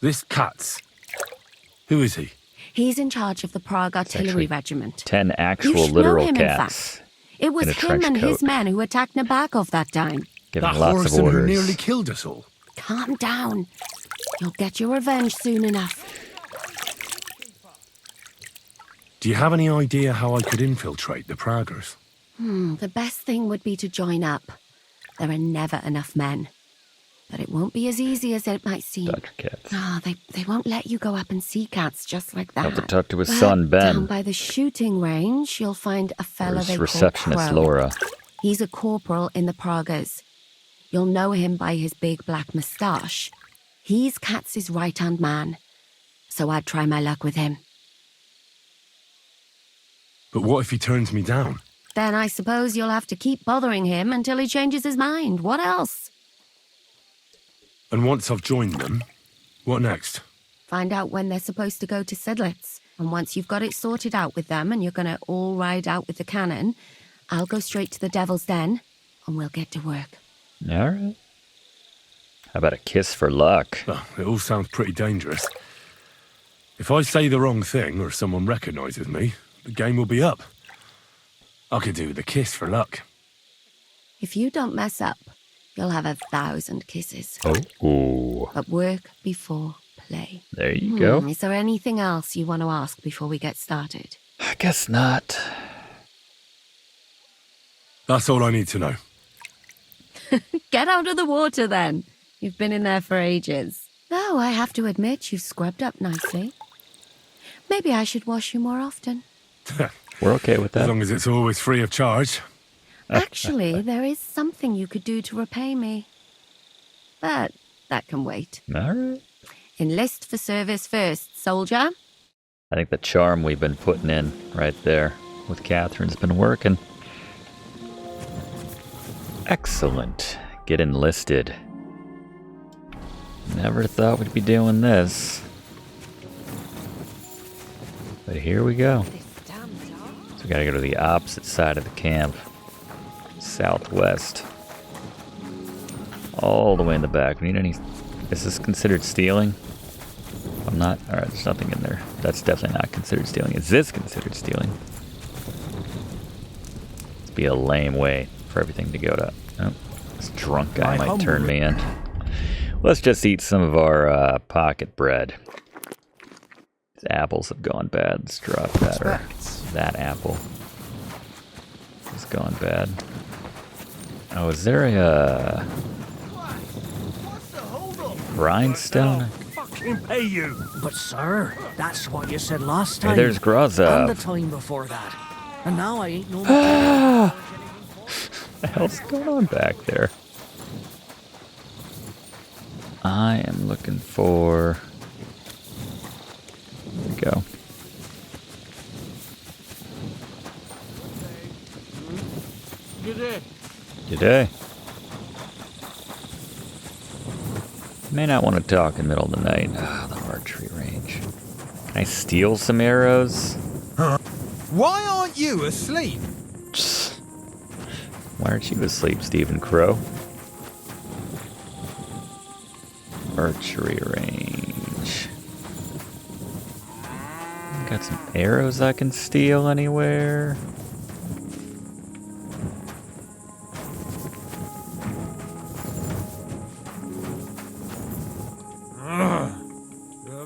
This Katz. Who is he? He's in charge of the Prague Artillery Regiment. 10 You actual should know literal him, in cats. fact. It was in a him trench and his coat. men who attacked Nabakov that time. Giving That lots of Horace who orders. nearly killed us all. Calm down. You'll get your revenge soon enough. Do you have any idea how I could infiltrate the Praggers? The best thing would be to join up. There are never enough men. But it won't be as easy as it might seem. Dr. Katz. Ah, they won't let you go up and see cats just like that. Have to talk to his But son, Ben. down by the shooting range, you'll find a Or fella his they call receptionist, Crow. Laura. He's a corporal in the Praggers. You'll know him by his big black moustache. He's Katz's right-hand man. So I'd try my luck with him. But what if he turns me down? Then I suppose you'll have to keep bothering him until he changes his mind. What else? And once I've joined them, what next? Find out when they're supposed to go to Sedlitz. And once you've got it sorted out with them and you're going to all ride out with the cannon, I'll go straight to the Devil's Den and we'll get to work. All right. How about a kiss for luck? Oh, it all sounds pretty dangerous. If I say the wrong thing or someone recognizes me, the game will be up. I could do with a kiss for luck. If you don't mess up, you'll have 1,000 kisses. Oh. But work before play. There you go. Is there anything else you want to ask before we get started? I guess not. That's all I need to know. Get out of the water then. You've been in there for ages. Though I have to admit you've scrubbed up nicely. Maybe I should wash you more often. We're okay with that. As long as it's always free of charge. Actually, there is something you could do to repay me. But that can wait. All right. Enlist for service first, soldier. I think the charm we've been putting in right there with Catherine's been working. Excellent. Get enlisted. Never thought we'd be doing this. But here we go. So we gotta go to the opposite side of the camp. Southwest. All the way in the back. We need any... Is this considered stealing? I'm not... Alright, there's nothing in there. That's definitely not considered stealing. Is this considered stealing? It'd be a lame way for everything to go to... Oh, this drunk guy might turn me in. Let's just eat some of our pocket bread. These apples have gone bad. Let's drop that. Or that apple has gone bad. Oh, is there a rhinestone? Fucking pay you. But sir, that's what you said last time. Hey, there's Grozov. And the time before that. And now I ain't no more. What the hell's going on back there? I am looking for... There we go. Good day. Good day. May not want to talk in the middle of the night. Ah, the archery range. Can I steal some arrows? Why aren't you asleep? Why aren't you asleep, Stephen Crow? Archery range. Got some arrows I can steal anywhere?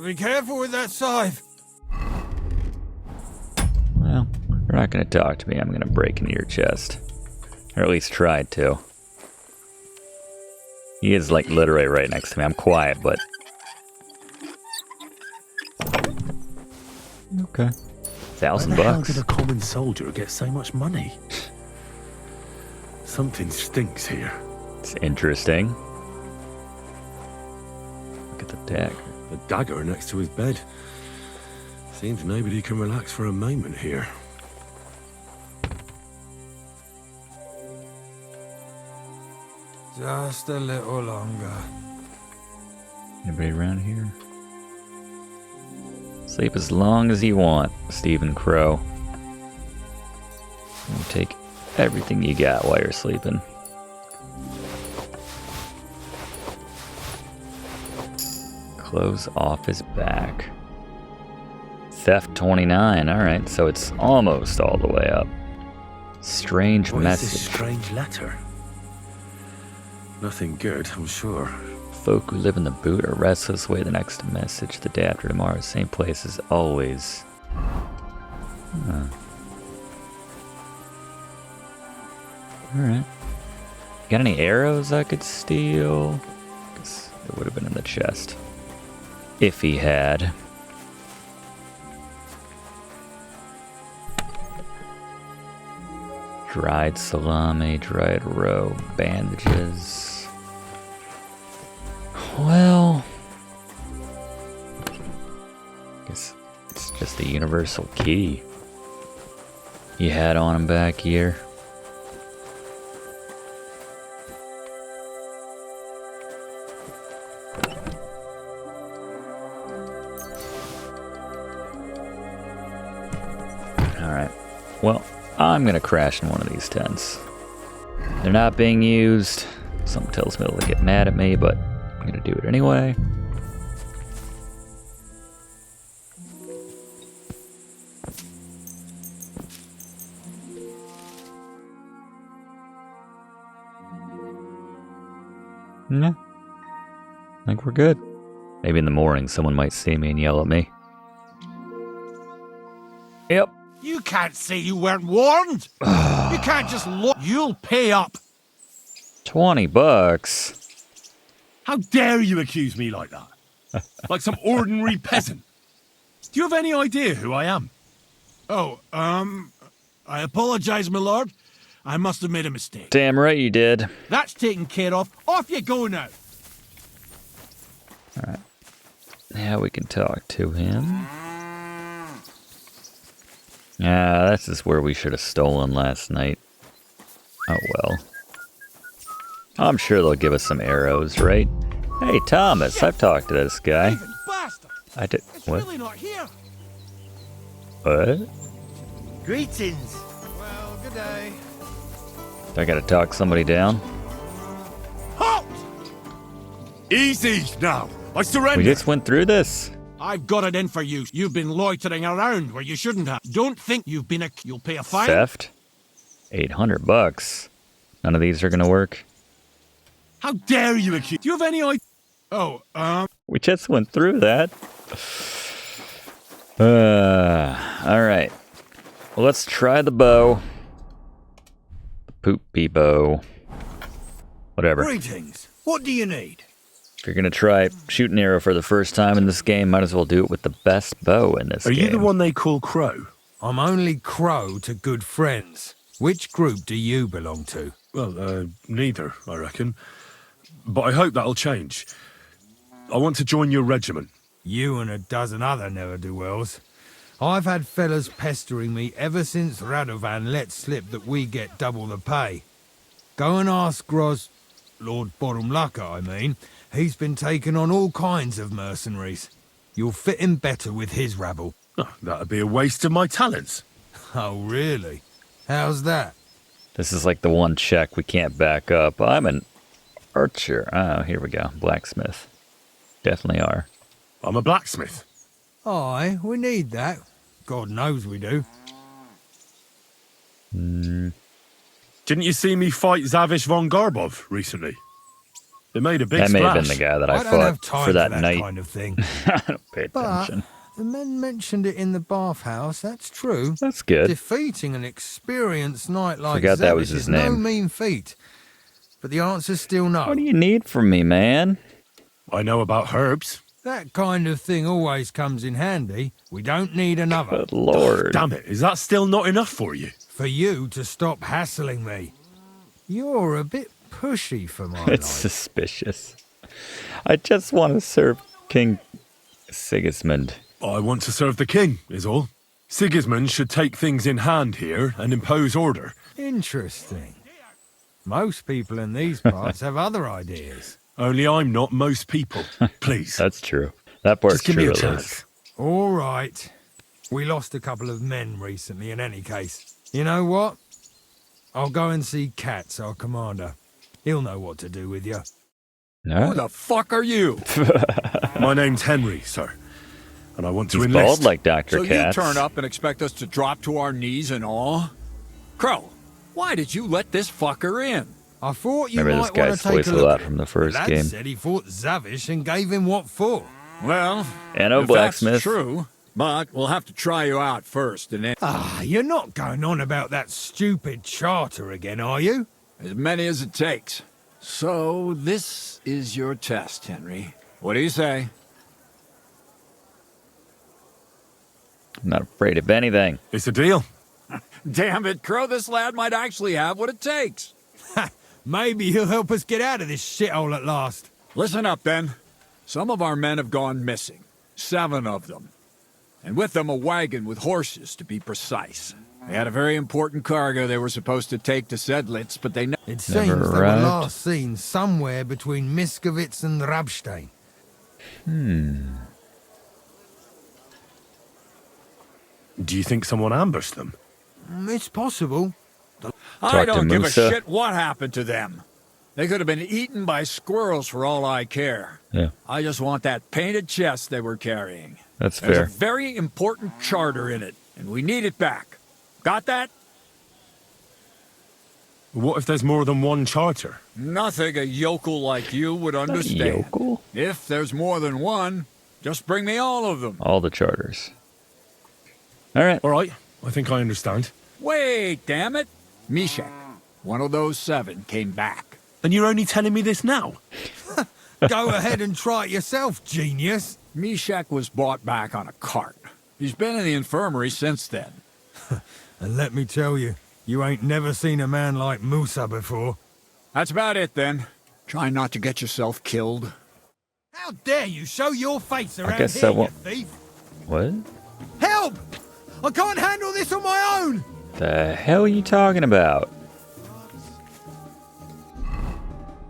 Be careful with that scythe. Well, you're not going to talk to me. I'm going to break into your chest. Or at least try to. He is, like, literally right next to me. I'm quiet, but... Okay. $1,000 Where the hell bucks. did a common soldier get so much money? Something stinks here. It's interesting. Look at the dagger. The dagger next to his bed. Seems nobody can relax for a moment here. Just a little longer. Anybody around here? Sleep as long as you want, Stephen Crow. You take everything you got while you're sleeping. Close off his back. Theft 29. Alright, so it's almost all the way up. Strange message. What is this strange letter? Nothing good, I'm sure. Folk who live in the boot are restless. Wait the next message the day after tomorrow. Same place as always. Alright. Got any arrows I could steal? Guess it would have been in the chest. If he had. Dried salami, dried roe, bandages. Well, guess it's just a universal key he had on him back here. Alright, well, I'm gonna crash in one of these tents. They're not being used. Something tells me they'll get mad at me, but I'm gonna do it anyway. Yeah, I think we're good. Maybe in the morning someone might see me and yell at me. Yep. You can't say you weren't warned. You can't just look. You'll pay up. $20. How dare you accuse me like that? Like some ordinary peasant. Do you have any idea who I am? Oh, I apologize, my lord. I must have made a mistake. Damn right you did. That's taken care of. Off you go now. Alright. Now we can talk to him. Yeah, this is where we should have stolen last night. Oh well. I'm sure they'll give us some arrows, right? Hey, Thomas, I've talked to this guy. I did. What? Really not here. What? Greetings. Well, good day. I gotta talk somebody down? Halt! Easy now. I surrender. We just went through this. I've got it in for you. You've been loitering around where you shouldn't have. Don't think you've been you'll pay a fine. Theft? $800. None of these are gonna work. How dare you accuse? Do you have any idea? Oh, We just went through that. Alright. Well, let's try the bow. The poopy bow. Whatever. Greetings. What do you need? If you're gonna try shoot an arrow for the first time in this game, might as well do it with the best bow in this game. Are you the one they call Crow? I'm only Crow to good friends. Which group do you belong to? Well, neither, I reckon. But I hope that'll change. I want to join your regiment. You and a dozen other ne'er-do-wells. I've had fellas pestering me ever since Radovan let slip that we get double the pay. Go and ask Lord Borumlaka, I mean. He's been taking on all kinds of mercenaries. You'll fit in better with his rabble. Oh, that'd be a waste of my talents. Oh, really? How's that? This is like the one check we can't back up. I'm an archer. Oh, here we go. Blacksmith. Definitely are. I'm a blacksmith. Aye, we need that. God knows we do. Didn't you see me fight Zavish von Garbov recently? It made a big that splash. may have been the guy that I fought for that night. Kind of thing. I don't pay attention. But the men mentioned it in the bathhouse. That's true. That's good. Defeating an experienced knight like Forgot that was Zavish his is no name. mean feat. But the answer's still no. What do you need from me, man? I know about herbs. That kind of thing always comes in handy. We don't need another. Good lord. Damn it, is that still not enough for you? For you to stop hassling me. You're a bit pushy for my It's life. suspicious. I just want to serve King Sigismund. I want to serve the king, is all. Sigismund should take things in hand here and impose order. Interesting. Most people in these parts have other ideas. Only I'm not most people. Please. That's true. That part's Just give true, me a at chance. least. All right. We lost a couple of men recently in any case. You know what? I'll go and see Katz, our commander. He'll know what to do with you. No. Who the fuck are you? My name's Henry, sir. And I want to He's enlist. bald like Dr. So Katz. you turn up and expect us to drop to our knees in awe? Crow, why did you let this fucker in? I thought you Remember this might want guy's to take voice a a look. lot from the first Lad game. said he fought Zavish and gave him what for. Well, And a if blacksmith. that's true, but we'll have to try you out first and then... Ah, you're not going on about that stupid charter again, are you? As many as it takes. So, this is your test, Henry. What do you say? I'm not afraid of anything. It's a deal. Damn it, Crow, this lad might actually have what it takes. Maybe he'll help us get out of this shithole at last. Listen up, then. Some of our men have gone missing. 7 of them. And with them a wagon with horses, to be precise. They had a very important cargo they were supposed to take to Sedlitz, but they... It seems they were last seen somewhere between Miskowitz and Rabstein. Do you think someone ambushed them? It's possible. I to don't give a Musa. shit what happened to them. They could have been eaten by squirrels for all I care. Yeah, I just want that painted chest they were carrying. that's There's fair. a very important charter in it, and we need it back. Got that? What if there's more than one charter? Nothing a yokel like you would understand. Yokel? If there's more than one, just bring me all of them. All the charters. All right. All right, I think I understand. Wait, damn it. Mishek, one of those 7, came back. And you're only telling me this now? Go ahead and try it yourself, genius. Mishek was brought back on a cart. He's been in the infirmary since then. And let me tell you, you ain't never seen a man like Musa before. That's about it, then. Try not to get yourself killed. How dare you show your face around guess here, I won't- you thief! What? Help! I can't handle this on my own! The hell are you talking about?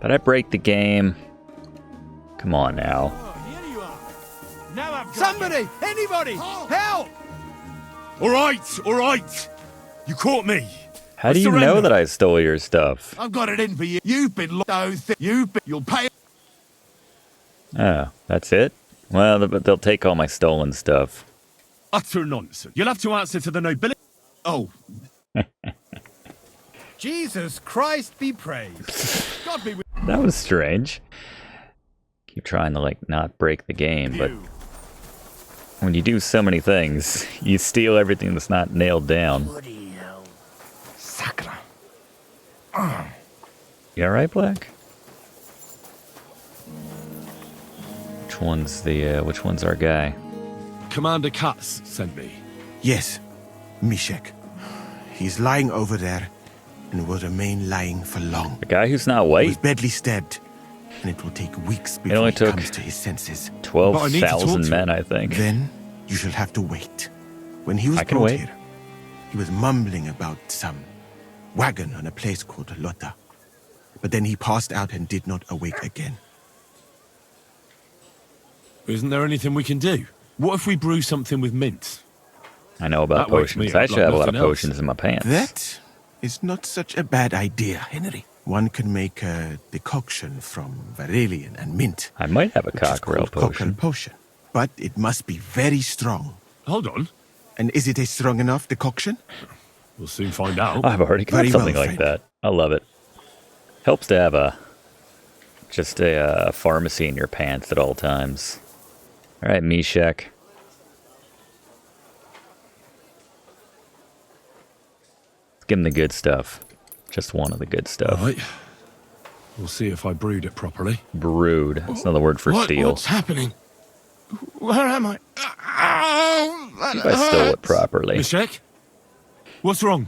Did I break the game? Come on now. Somebody! Anybody! Help! All right. You caught me. How do you know that I stole your stuff? I've got it in for you. You've been you'll pay. Oh, that's it? Well, but they'll take all my stolen stuff. Utter nonsense. You'll have to answer to the nobility. Oh. Jesus Christ be praised. God be with That was strange. Keep trying to, like, not break the game, but when you do so many things, you steal everything that's not nailed down. Sacra. You alright, Black? Which one's our guy? Commander Katz sent me. Yes, Mishek. He's lying over there and will remain lying for long. The guy who's not He white? was badly stabbed, and it will take weeks It before only he took comes to his senses. 12,000 men, I think. Then you shall have to wait. When he was I can brought wait. here, he was mumbling about some wagon on a place called Lotta. But then he passed out and did not awake again. Isn't there anything we can do? What if we brew something with mint? I know about That wakes me potions. up I should like have a lot of nothing else. potions in my pants. That is not such a bad idea, Henry. One can make a decoction from Varelian and mint. I might have a which is cockerel called Cockle potion. potion. But it must be very strong. Hold on. And is it a strong enough decoction? We'll soon find out. I've already got Very well, something like friend. that. I love it. Helps to have just a pharmacy in your pants at all times. All right, Mishek. Let's give him the good stuff. Just one of the good stuff. All right. We'll see if I brewed it properly. Brewed. That's another word for steal. What's happening? Where am I? If I stole it properly. Mishek? What's wrong?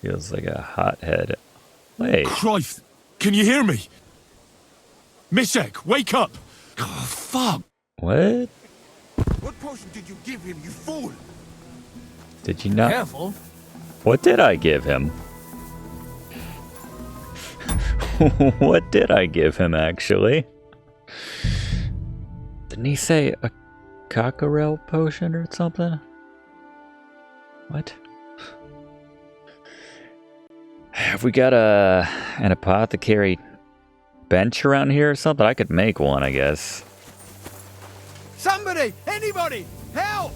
Feels like a hothead. Wait. Christ! Can you hear me? Mishek, wake up! Oh, fuck! What? What potion did you give him, you fool? Did you not? Careful. What did I give him? What did I give him, actually? Didn't he say a cockerel potion or something? What? Have we got an apothecary bench around here or something? I could make one, I guess. Somebody! Anybody! Help!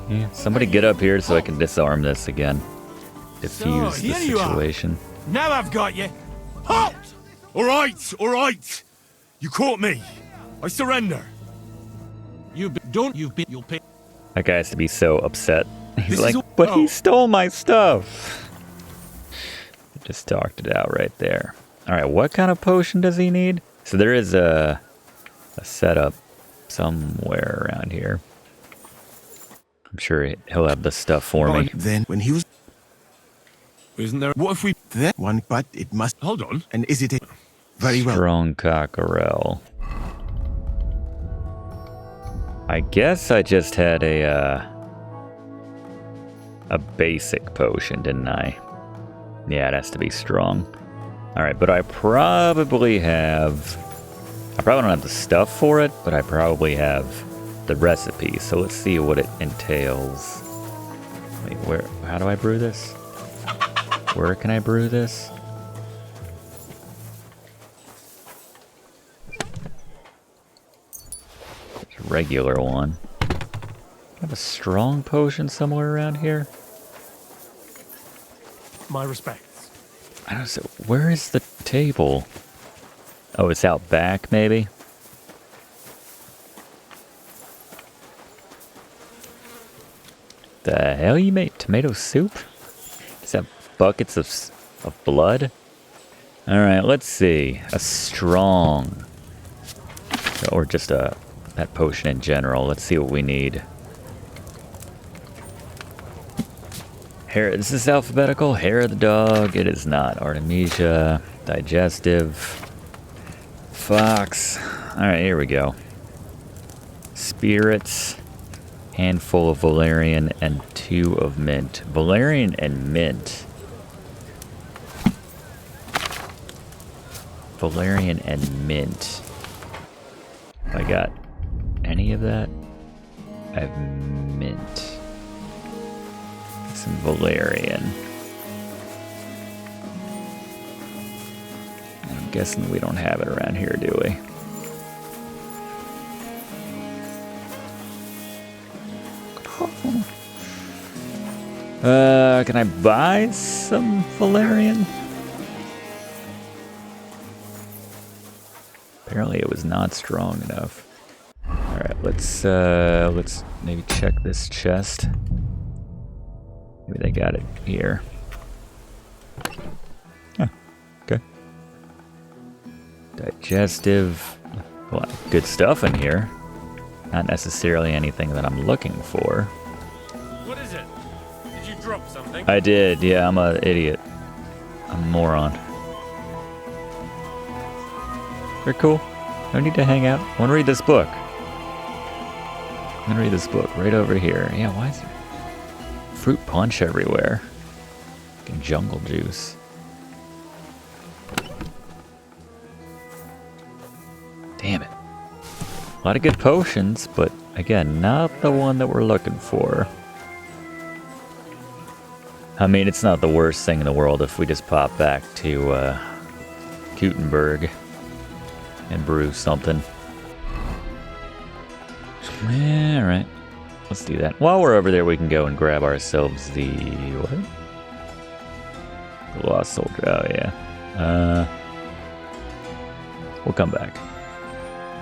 Yeah, somebody get up here so I can disarm this again. Diffuse the here you are. situation. Now I've got you. Halt! All right. You caught me. I surrender. You'll pay. That guy has to be so upset. He's This like, is but he stole my stuff. Just talked it out right there. All right, what kind of potion does he need? So there is a setup somewhere around here. I'm sure he'll have the stuff for me. Then when he was, Isn't there? What if we? that one, but it must. Hold on. And is it a very well? Strong cockerel. I guess I just had a basic potion, didn't I? Yeah, it has to be strong. All right, but I probably don't have the stuff for it, but I probably have the recipe. So let's see what it entails. Wait, how do I brew this? Where can I brew this? There's a regular one. Have a strong potion somewhere around here? My respects. I don't know. Where is the table? Oh, it's out back, maybe? The hell you made tomato soup? Is that buckets of blood? Alright, let's see. A strong. Or just that potion in general. Let's see what we need. Hair, is this alphabetical? Hair of the dog. It is not. Artemisia. Digestive. Fox. Alright, here we go. Spirits. Handful of valerian and 2 of mint. Valerian and mint. Valerian and mint. I got any of that? I have mint. Some valerian. I'm guessing we don't have it around here, do we? Can I buy some valerian? Apparently it was not strong enough. Alright, let's maybe check this chest. Maybe they got it here. Oh, okay. Digestive. A lot of good stuff in here. Not necessarily anything that I'm looking for. What is it? Did you drop something? I did, yeah, I'm an idiot. I'm a moron. Very cool. No need to hang out. I want to read this book. I'm gonna read this book right over here. Yeah, why is there fruit punch everywhere? Fucking jungle juice. Damn it. A lot of good potions, but again, not the one that we're looking for. I mean, it's not the worst thing in the world if we just pop back to Gutenberg and brew something. Yeah, alright. Let's do that. While we're over there, we can go and grab ourselves the... what? The Lost Soldier. Oh, yeah. We'll come back.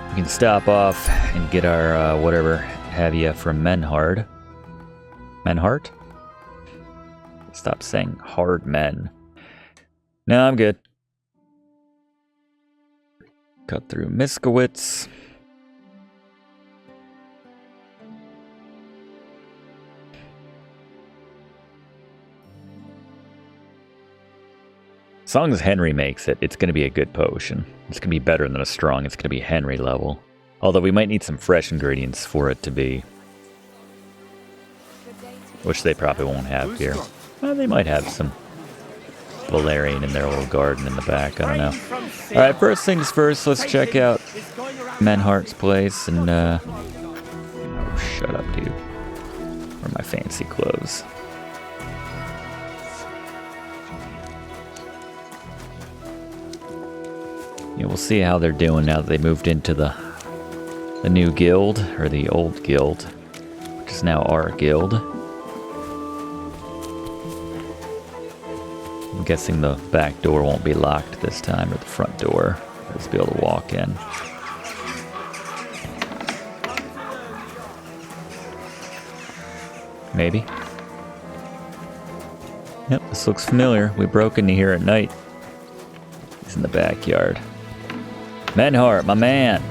We can stop off and get our whatever have you from Menhard. Menhart? Stop saying hard men. No, I'm good. Cut through Miskowitz. As long as Henry makes it, it's going to be a good potion. It's going to be better than a strong. It's going to be Henry level. Although we might need some fresh ingredients for it to be. Which they probably won't have here. Well, they might have some valerian in their little garden in the back. I don't know. All right, first things first. Let's check out Menhart's place and. Oh, shut up, dude. Where are my fancy clothes? Yeah, we'll see how they're doing now that they moved into the new guild, or the old guild, which is now our guild. I'm guessing the back door won't be locked this time, or the front door. We'll just be able to walk in. Maybe. Yep, this looks familiar. We broke into here at night. He's in the backyard. Menhart, my man.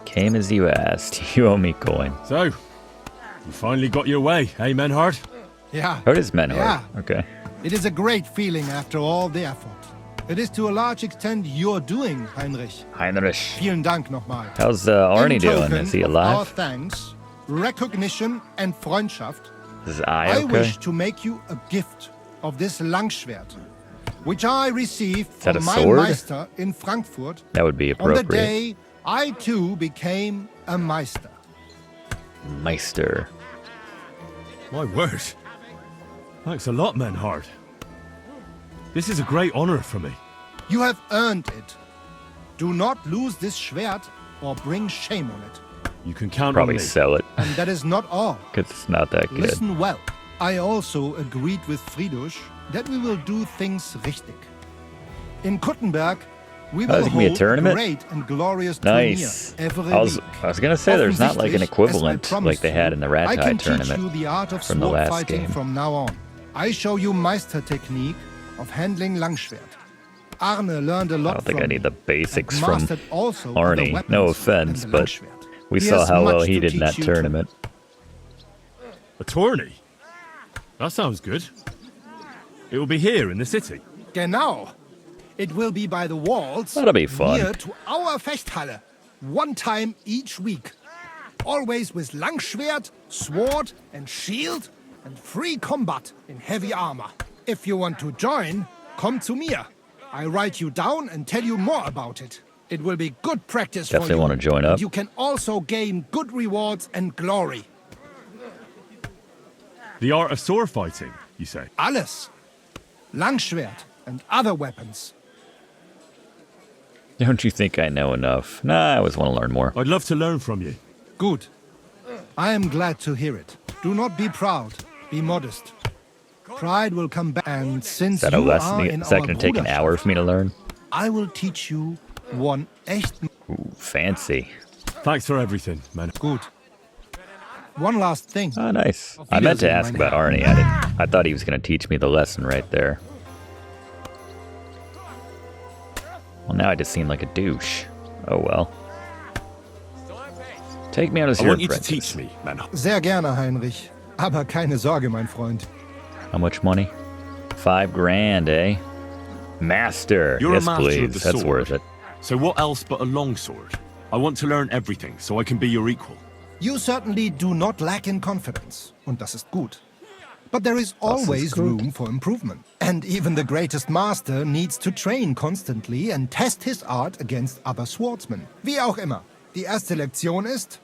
Came as you asked. You owe me coin. So, you finally got your way, eh, Menhart? Yeah. What is Menhart? Yeah. Okay. It is a great feeling after all the effort. It is to a large extent your doing, Heinrich. Vielen Dank nochmal. How's Arnie doing? Is he Our alive? thanks, recognition and Freundschaft. Is his eye okay? I wish to make you a gift of this Langschwert, which I received that from a my sword? Meister in Frankfurt. That would be appropriate. On the day I too became a Meister. Meister. My word. Thanks a lot, Menhart. This is a great honor for me. You have earned it. Do not lose this Schwert or bring shame on it. You can count Probably on me. sell it. And that is not all. Because it's not that good. Listen well. I also agreed with Friedrich that we will do things richtig. In Kuttenberg, we will Give me a hold tournament? great and glorious Nice. tournament every I was week. gonna say there's not like an Offensichtlich, equivalent as I like they had in the Rat I Tie can teach tournament you the art of from the sword last fighting game. from now on. I show you Meister technique of handling Langschwert. Arne learned a I lot don't think from I need the me basics and from mastered also other Arnie. weapons No than offense, the but Langschwert. we He saw has how much well he to did in that teach you too. tournament. A tourney? That sounds good. It will be here in the city. Genau. It will be by the walls. That'll be fun. Near to our Fechthalle. One time each week. Always with Langschwert, sword and shield and free combat in heavy armor. If you want to join, come to me. I write you down and tell you more about it. It will be good practice for you. Definitely want to join up. And you can also gain good rewards and glory. The art of sword fighting, you say? Alles. Langschwert and other weapons. Don't you think I know enough? Nah, I always want to learn more. I'd love to learn from you. Good. I am glad to hear it. Do not be proud. Be modest. Pride will come back. And since Is that a you lesson? are in Is that our going to take an Bruderschaft, hour for me to learn? I will teach you one echt. Ooh, fancy. Thanks for everything, man. Good. One last thing. Oh, nice. I meant to ask about Arnie. I thought he was going to teach me the lesson right there. Well, now I just seem like a douche. Oh well. Take me out as I your want you to apprentice. teach me, man. Sehr gerne, Heinrich. Aber keine Sorge, mein Freund. How much money? $5,000, eh? Master. You're Yes, a master please. of the That's sword. worth it. So what else but a longsword? I want to learn everything so I can be your equal. You certainly do not lack in confidence. Und das ist gut. But there is always room for improvement. And even the greatest master needs to train constantly and test his art against other swordsmen. Wie auch immer. Die erste Lektion ist,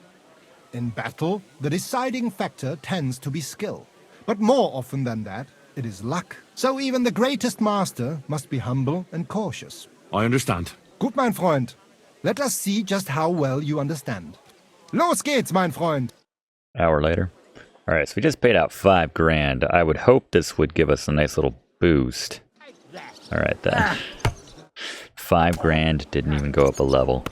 in battle, the deciding factor tends to be skill. But more often than that, it is luck. So even the greatest master must be humble and cautious. I understand. Gut, mein Freund. Let us see just how well you understand. Los geht's, mein Freund. Hour later. All right, so we just paid out $5,000. I would hope this would give us a nice little boost. All right, then. $5,000 didn't even go up a level.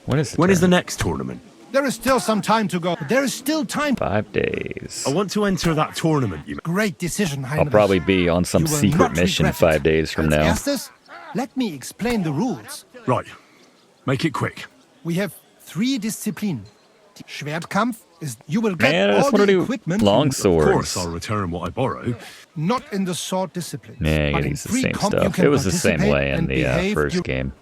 When is the next tournament? There is still some time to go. There is still time. 5 days. I want to enter that tournament. You Great decision, Heinrich. I'll probably be on some You will secret not mission regret 5 it. days from Als now. erstes, let me explain the rules. Right. Make it quick. We have 3 disciplines. Schwertkampf is you will get Man, I all just want to the do equipment. long Of swords. course, I'll return what I borrow. Not in the sword discipline. Yeah, but it in is the free same comp you stuff. can It was the same participate way in and the behave first you- game.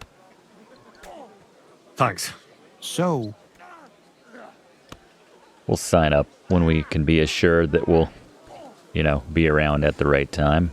Thanks. So, We'll sign up when we can be assured that we'll, you know, be around at the right time.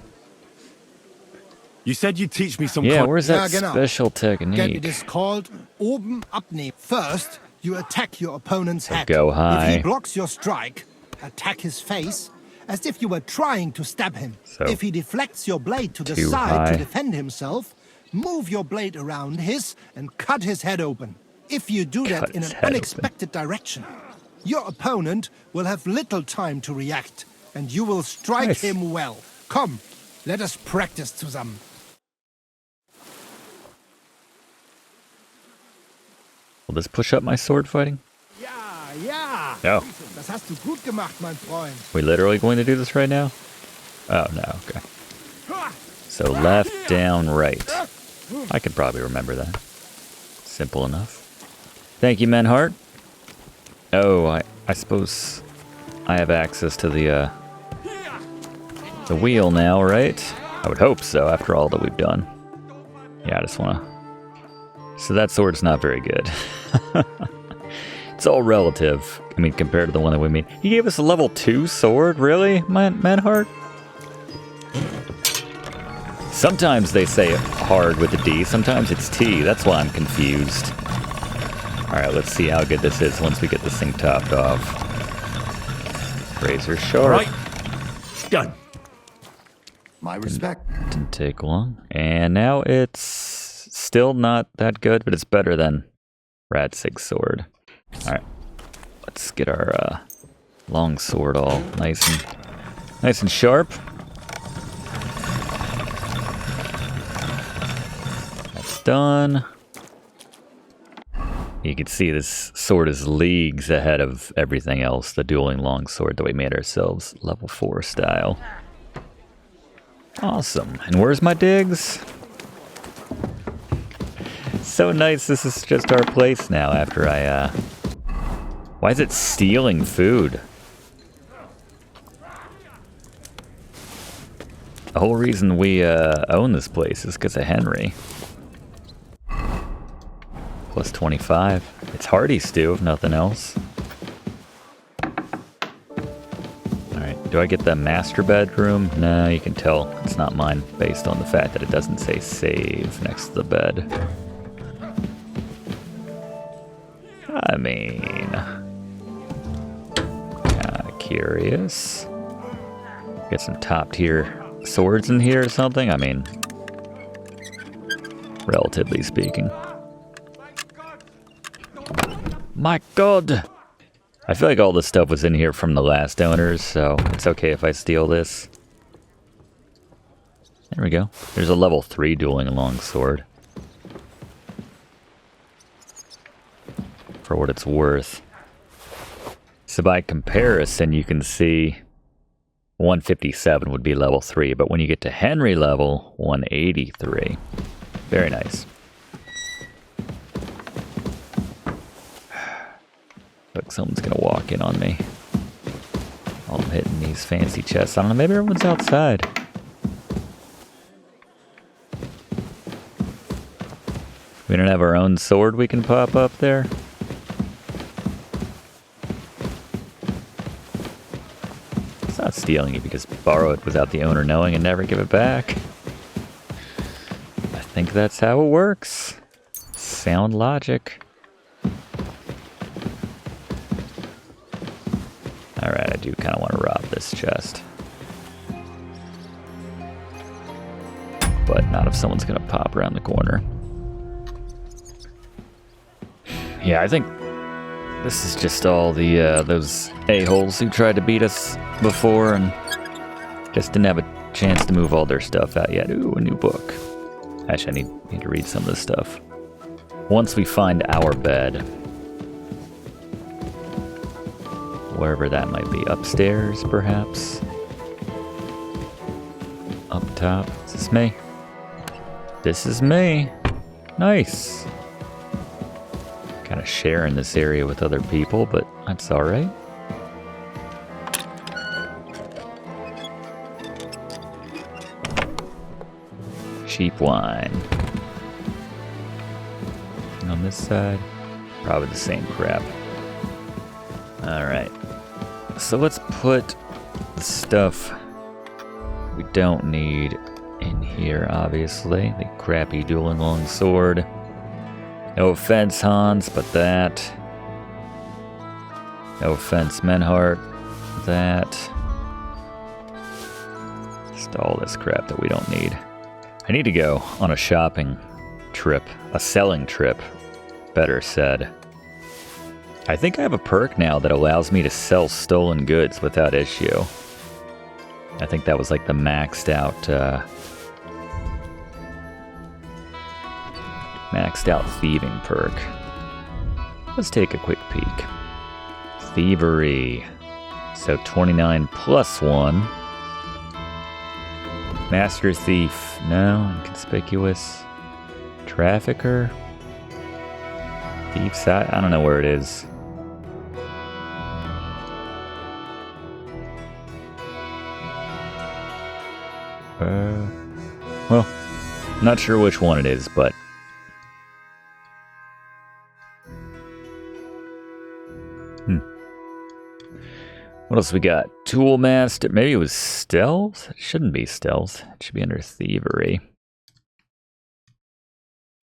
You said you'd teach me some. Yeah, where's that Ja, genau. special Again, it technique? is called oben abnehmen. First, you attack your opponent's head. Go high. If he blocks your strike, attack his face as if you were trying to stab him. So, if he deflects your blade to the too side high. to defend himself, move your blade around his and cut his head open. If you do that Cut in his an head unexpected direction, your opponent will have little time to react, and you will strike Nice. him well. Come, let us practice zusammen. Will this push up my sword fighting? Ja, ja. No. Das hast du gut gemacht, mein Freund. We literally going to do this right now? Oh, no, okay. So left, down, right. I could probably remember that. Simple enough. Thank you, Menhart. Oh, I suppose I have access to the wheel now, right? I would hope so, after all that we've done. Yeah, I just want to... So that sword's not very good. It's all relative. I mean, compared to the one that we made. He gave us a level 2 sword? Really, Manhart? Sometimes they say hard with a D, sometimes it's T. That's why I'm confused. Alright, let's see how good this is once we get this thing topped off. Razor sharp. All right. Done. My respect. Didn't take long. And now it's still not that good, but it's better than Radsig's sword. Alright. Let's get our long sword all nice and sharp. That's done. You can see this sword is leagues ahead of everything else, the dueling longsword that we made ourselves, level 4 style. Awesome. And where's my digs? So nice, this is just our place now after I, Why is it stealing food? The whole reason we, own this place is because of Henry. Plus 25. It's hearty stew, if nothing else. Alright, do I get the master bedroom? No, you can tell it's not mine based on the fact that it doesn't say save next to the bed. I mean... Kinda curious. Get some top tier swords in here or something? I mean... Relatively speaking. My god! I feel like all this stuff was in here from the last owners, so it's okay if I steal this. There we go. There's a level 3 dueling longsword. For what it's worth. So by comparison, you can see 157 would be level 3, but when you get to Henry level, 183. Very nice. Look, someone's gonna walk in on me. While I'm hitting these fancy chests. I don't know, maybe everyone's outside. We don't have our own sword we can pop up there? It's not stealing it because borrow it without the owner knowing and never give it back. I think that's how it works. Sound logic. Alright, I do kind of want to rob this chest. But not if someone's going to pop around the corner. Yeah, I think this is just all the those a-holes who tried to beat us before and just didn't have a chance to move all their stuff out yet. Ooh, a new book. Actually, I need to read some of this stuff. Once we find our bed, wherever that might be, upstairs perhaps? Up top. Is this me? This is me. Nice. Kind of sharing this area with other people, but that's alright. Cheap wine. And on this side, probably the same crap. Alright. So let's put the stuff we don't need in here, obviously. The crappy dueling longsword. No offense, Hans, but that. No offense, Menhart. That. Just all this crap that we don't need. I need to go on a shopping trip. A selling trip, better said. I think I have a perk now that allows me to sell stolen goods without issue. I think that was like the maxed out thieving perk. Let's take a quick peek. Thievery. So 29 plus 1. Master Thief. No. Inconspicuous. Trafficker. Thief's I don't know where it is. Well, not sure which one it is, but what else we got? Toolmaster. Maybe it was stealth? It shouldn't be stealth. It should be under thievery.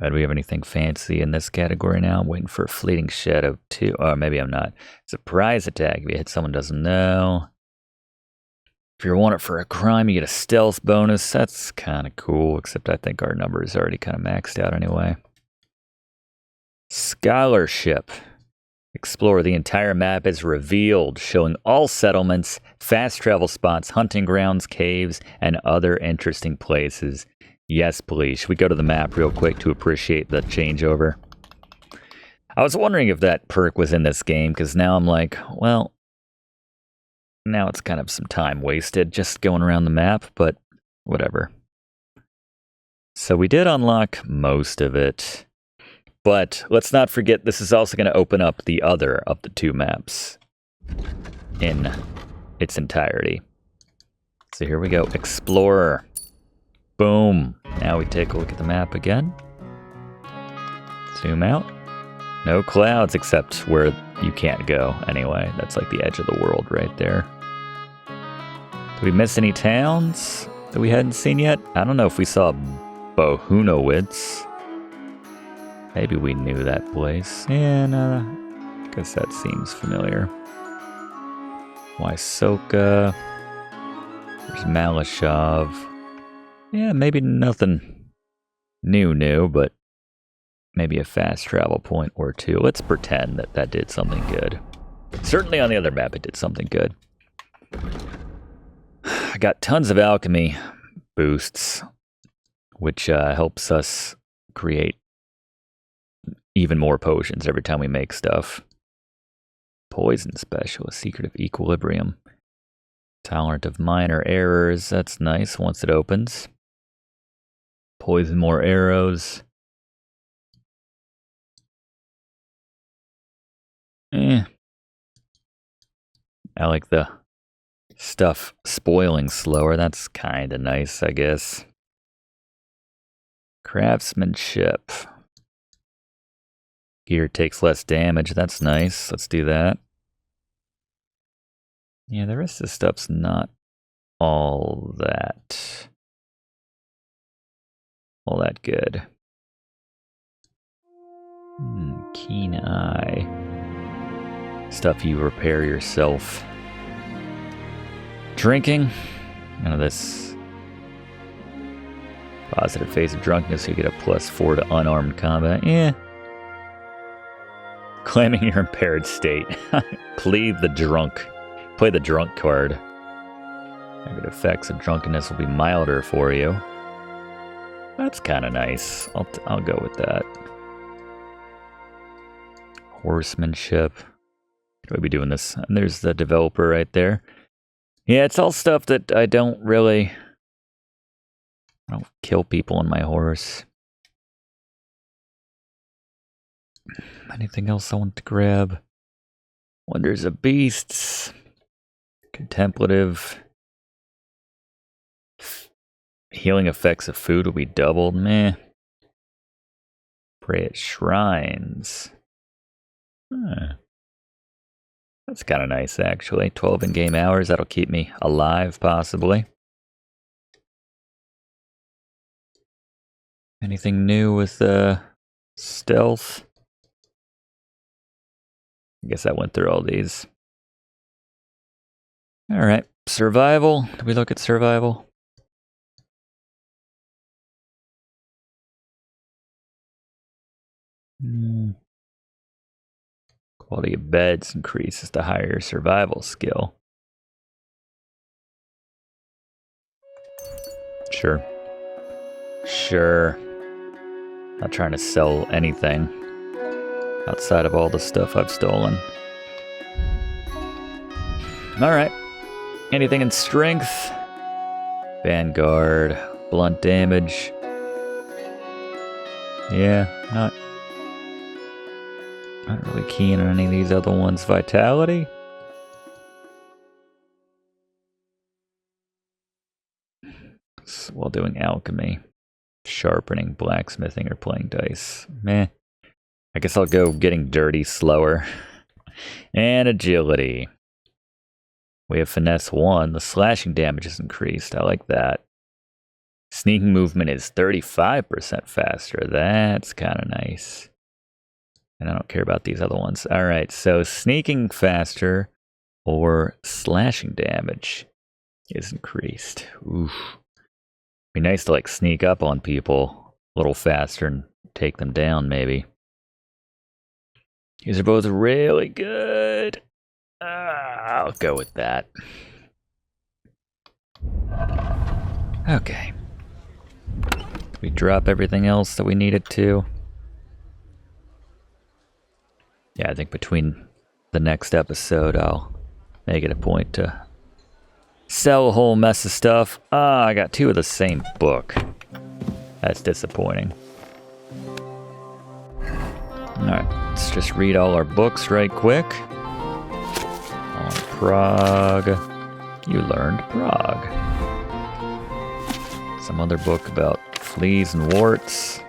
Do we have anything fancy in this category now? I'm waiting for a fleeting shadow 2. Or maybe I'm not. Surprise attack. If you hit someone doesn't know. If you're wanted for a crime, you get a stealth bonus. That's kind of cool, except I think our number is already kind of maxed out anyway. Scholarship. Explore the entire map as revealed, showing all settlements, fast travel spots, hunting grounds, caves, and other interesting places. Yes, please. Should we go to the map real quick to appreciate the changeover? I was wondering if that perk was in this game, because now I'm like, well, now it's kind of some time wasted just going around the map, but whatever. So we did unlock most of it, but let's not forget this is also going to open up the other of the 2 maps in its entirety. So here we go. Explorer. Boom. Now we take a look at the map again. Zoom out. No clouds except where you can't go anyway. That's like the edge of the world right there. Did we miss any towns that we hadn't seen yet? I don't know if we saw Bohunowitz. Maybe we knew that place. And I guess that seems familiar. Wysoka. There's Malashov. Yeah, maybe nothing new, but maybe a fast travel point or 2. Let's pretend that that did something good. Certainly on the other map it did something good. I got tons of alchemy boosts, which helps us create even more potions every time we make stuff. Poison specialist, secret of equilibrium. Tolerant of minor errors, that's nice once it opens. Poison more arrows. I like the stuff spoiling slower. That's kind of nice, I guess. Craftsmanship. Gear takes less damage. That's nice. Let's do that. Yeah, the rest of the stuff's not all that good. Keen eye. Stuff you repair yourself. Drinking. None of this. Positive phase of drunkenness, you get a +4 to unarmed combat. Yeah. Claiming your impaired state. Plead the drunk. Play the drunk card. Negative effects of drunkenness will be milder for you. That's kind of nice. I'll go with that. Horsemanship. Could we be doing this? And there's the developer right there. Yeah, it's all stuff that I don't kill people on my horse. Anything else I want to grab? Wonders of beasts. Contemplative. Healing effects of food will be doubled. Meh. Pray at shrines. That's kind of nice, actually. 12 in-game hours. That'll keep me alive, possibly. Anything new with stealth? I guess I went through all these. Alright, survival. Did we look at survival? Quality of beds increases the higher survival skill. Sure. Sure. Not trying to sell anything outside of all the stuff I've stolen. Alright. Anything in strength? Vanguard. Blunt damage. Yeah, not really keen on any of these other ones. Vitality? While doing alchemy. Sharpening, blacksmithing, or playing dice. Meh. I guess I'll go getting dirty slower. And agility. We have finesse 1. The slashing damage is increased. I like that. Sneaking movement is 35% faster. That's kind of nice. And I don't care about these other ones. Alright, so sneaking faster or slashing damage is increased. Oof. Be nice to like sneak up on people a little faster and take them down, maybe. These are both really good. I'll go with that. Okay. We drop everything else that we needed to. Yeah, I think between the next episode, I'll make it a point to sell a whole mess of stuff. I got 2 of the same book. That's disappointing. Alright, let's just read all our books right quick. On Prague. You learned Prague. Some other book about fleas and warts.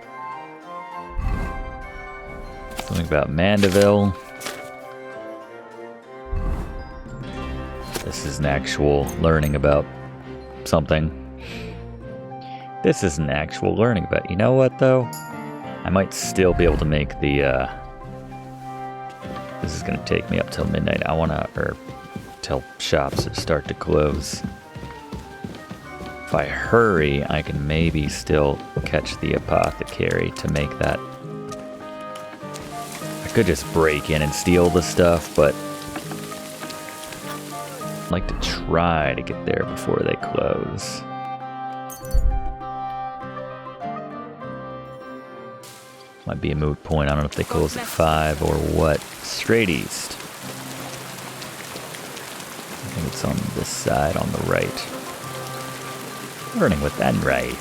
Something about Mandeville. This is an actual learning about something. This is an actual learning about. You know what, though? I might still be able to make the, This is gonna take me up till midnight. I wanna, or till shops start to close. If I hurry, I can maybe still catch the apothecary to make that. I could just break in and steal the stuff, but I'd like to try to get there before they close. Might be a moot point. I don't know if they close at 5 or what. Straight east. I think it's on this side, on the right. Learning with that right.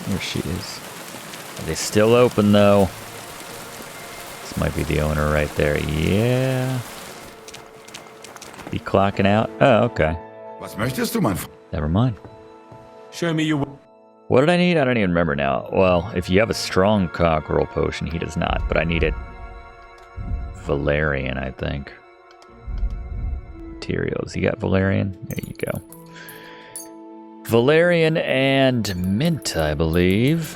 There she is. Are they still open, though? This might be the owner right there. Yeah. Be clocking out? Oh, okay. Was möchtest du, mein Freund? Never mind. Show me your... What did I need? I don't even remember now. Well, if you have a strong cockerel potion, he does not, but I needed Valerian, I think. Materials. You got Valerian? There you go. Valerian and mint, I believe.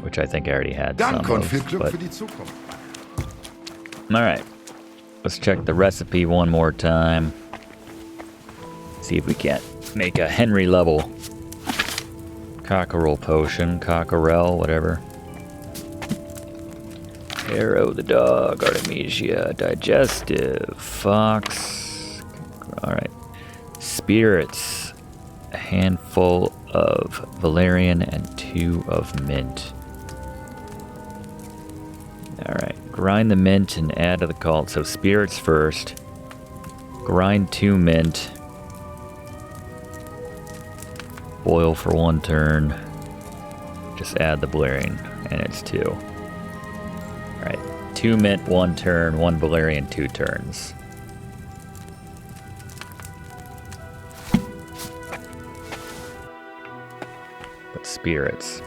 Which I think I already had some of, but... Alright. Let's check the recipe one more time. See if we can't make a Henry level cockerel potion, cockerel, whatever. Arrow the dog, Artemisia, digestive, fox. Alright. Spirits. A handful of Valerian and 2 of mint. Alright. Grind the mint and add to the cult. So spirits first. Grind 2 mint. Boil for 1 turn. Just add the Valerian, and it's 2. Alright, 2 mint, 1 turn, 1 Valerian, 2 turns. But spirits.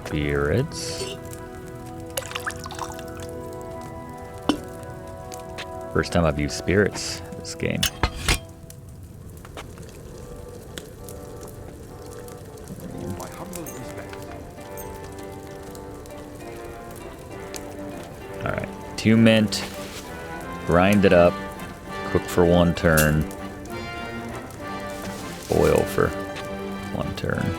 spirits. First time I've used spirits in this game. Alright, 2 mint, grind it up, cook for 1 turn, boil for 1 turn.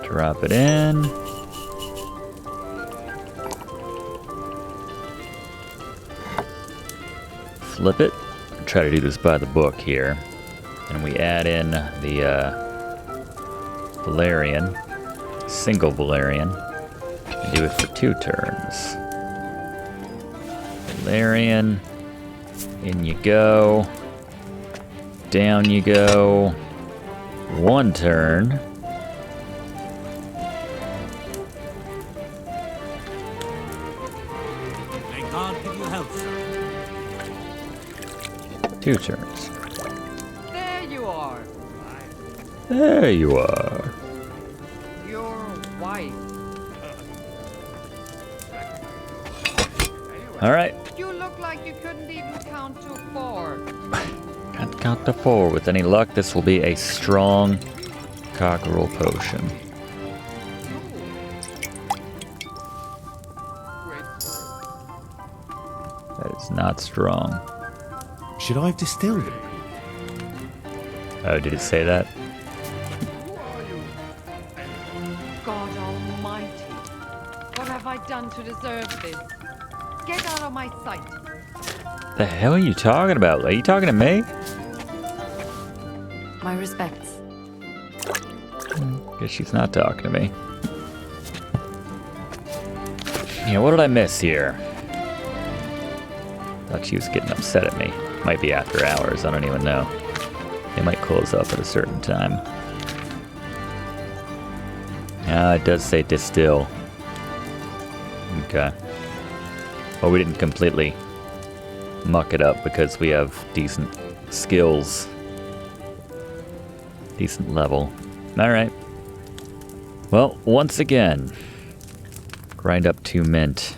Drop it in. Flip it. Try to do this by the book here. And we add in the Valerian, single Valerian, and do it for 2 turns. Valerian, in you go. Down you go. 1 turn. May God give you health, sir. 2 turns. There you are. There you are. Your wife. Alright. You look like you couldn't even count to 4. Can't count to 4. With any luck, this will be a strong cockerel potion. That is not strong. Should I have distilled it? Oh, did it say that? God almighty. What have I done to deserve this? Get out of my sight. The hell are you talking about? Are you talking to me? My respects. Guess she's not talking to me. Yeah, what did I miss here? Thought she was getting upset at me. Might be after hours, I don't even know. They might close up at a certain time. Ah, it does say distill. Okay. Well, we didn't completely muck it up because we have decent skills. Decent level. Alright. Well, once again, grind up 2 mint.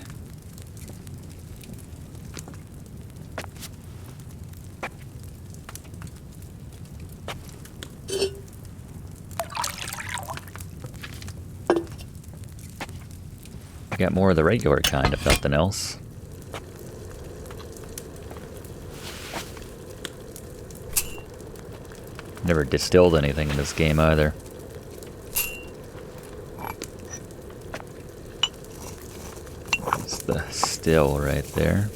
Got more of the regular kind, if nothing else. Never distilled anything in this game either. It's the still right there.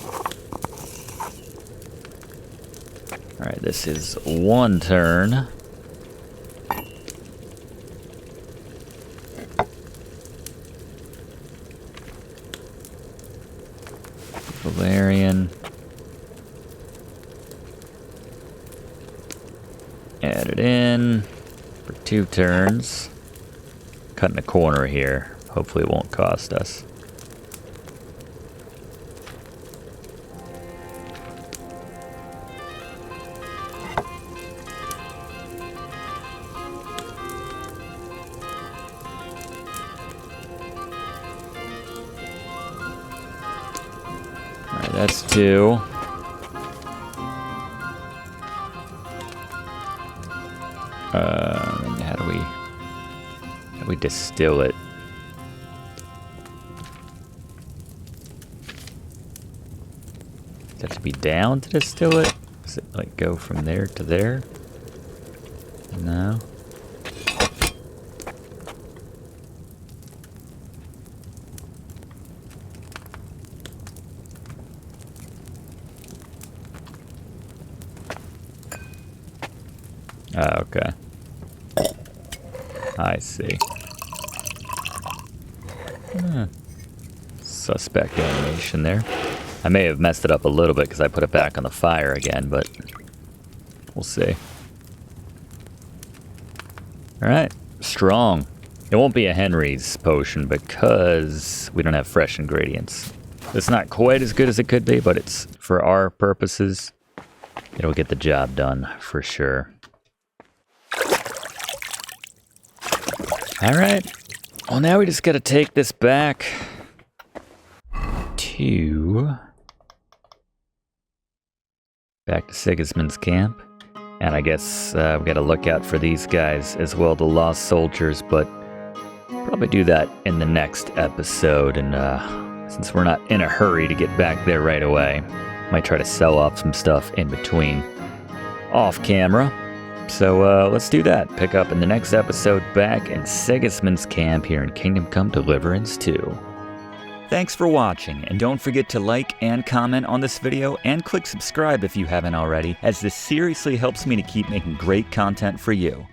Alright, this is 1 turn. Valerian. Add it in for 2 turns. Cutting a corner here. Hopefully it won't cost us. Alright, that's 2. How do we distill it? Does it have to be down to distill it? Does it like go from there to there? No. Oh, okay. I see. Suspect animation there. I may have messed it up a little bit because I put it back on the fire again, but we'll see. Alright, strong. It won't be a Henry's potion because we don't have fresh ingredients. It's not quite as good as it could be, but it's for our purposes. It'll get the job done for sure. All right. Well, now we just got to take this back to Sigismund's camp. And I guess we got to look out for these guys as well, the lost soldiers, but probably do that in the next episode. And since we're not in a hurry to get back there right away, might try to sell off some stuff in between off camera. So let's do that. Pick up in the next episode back in Sigismund's camp here in Kingdom Come Deliverance 2. Thanks for watching, and don't forget to like and comment on this video and click subscribe if you haven't already, as this seriously helps me to keep making great content for you.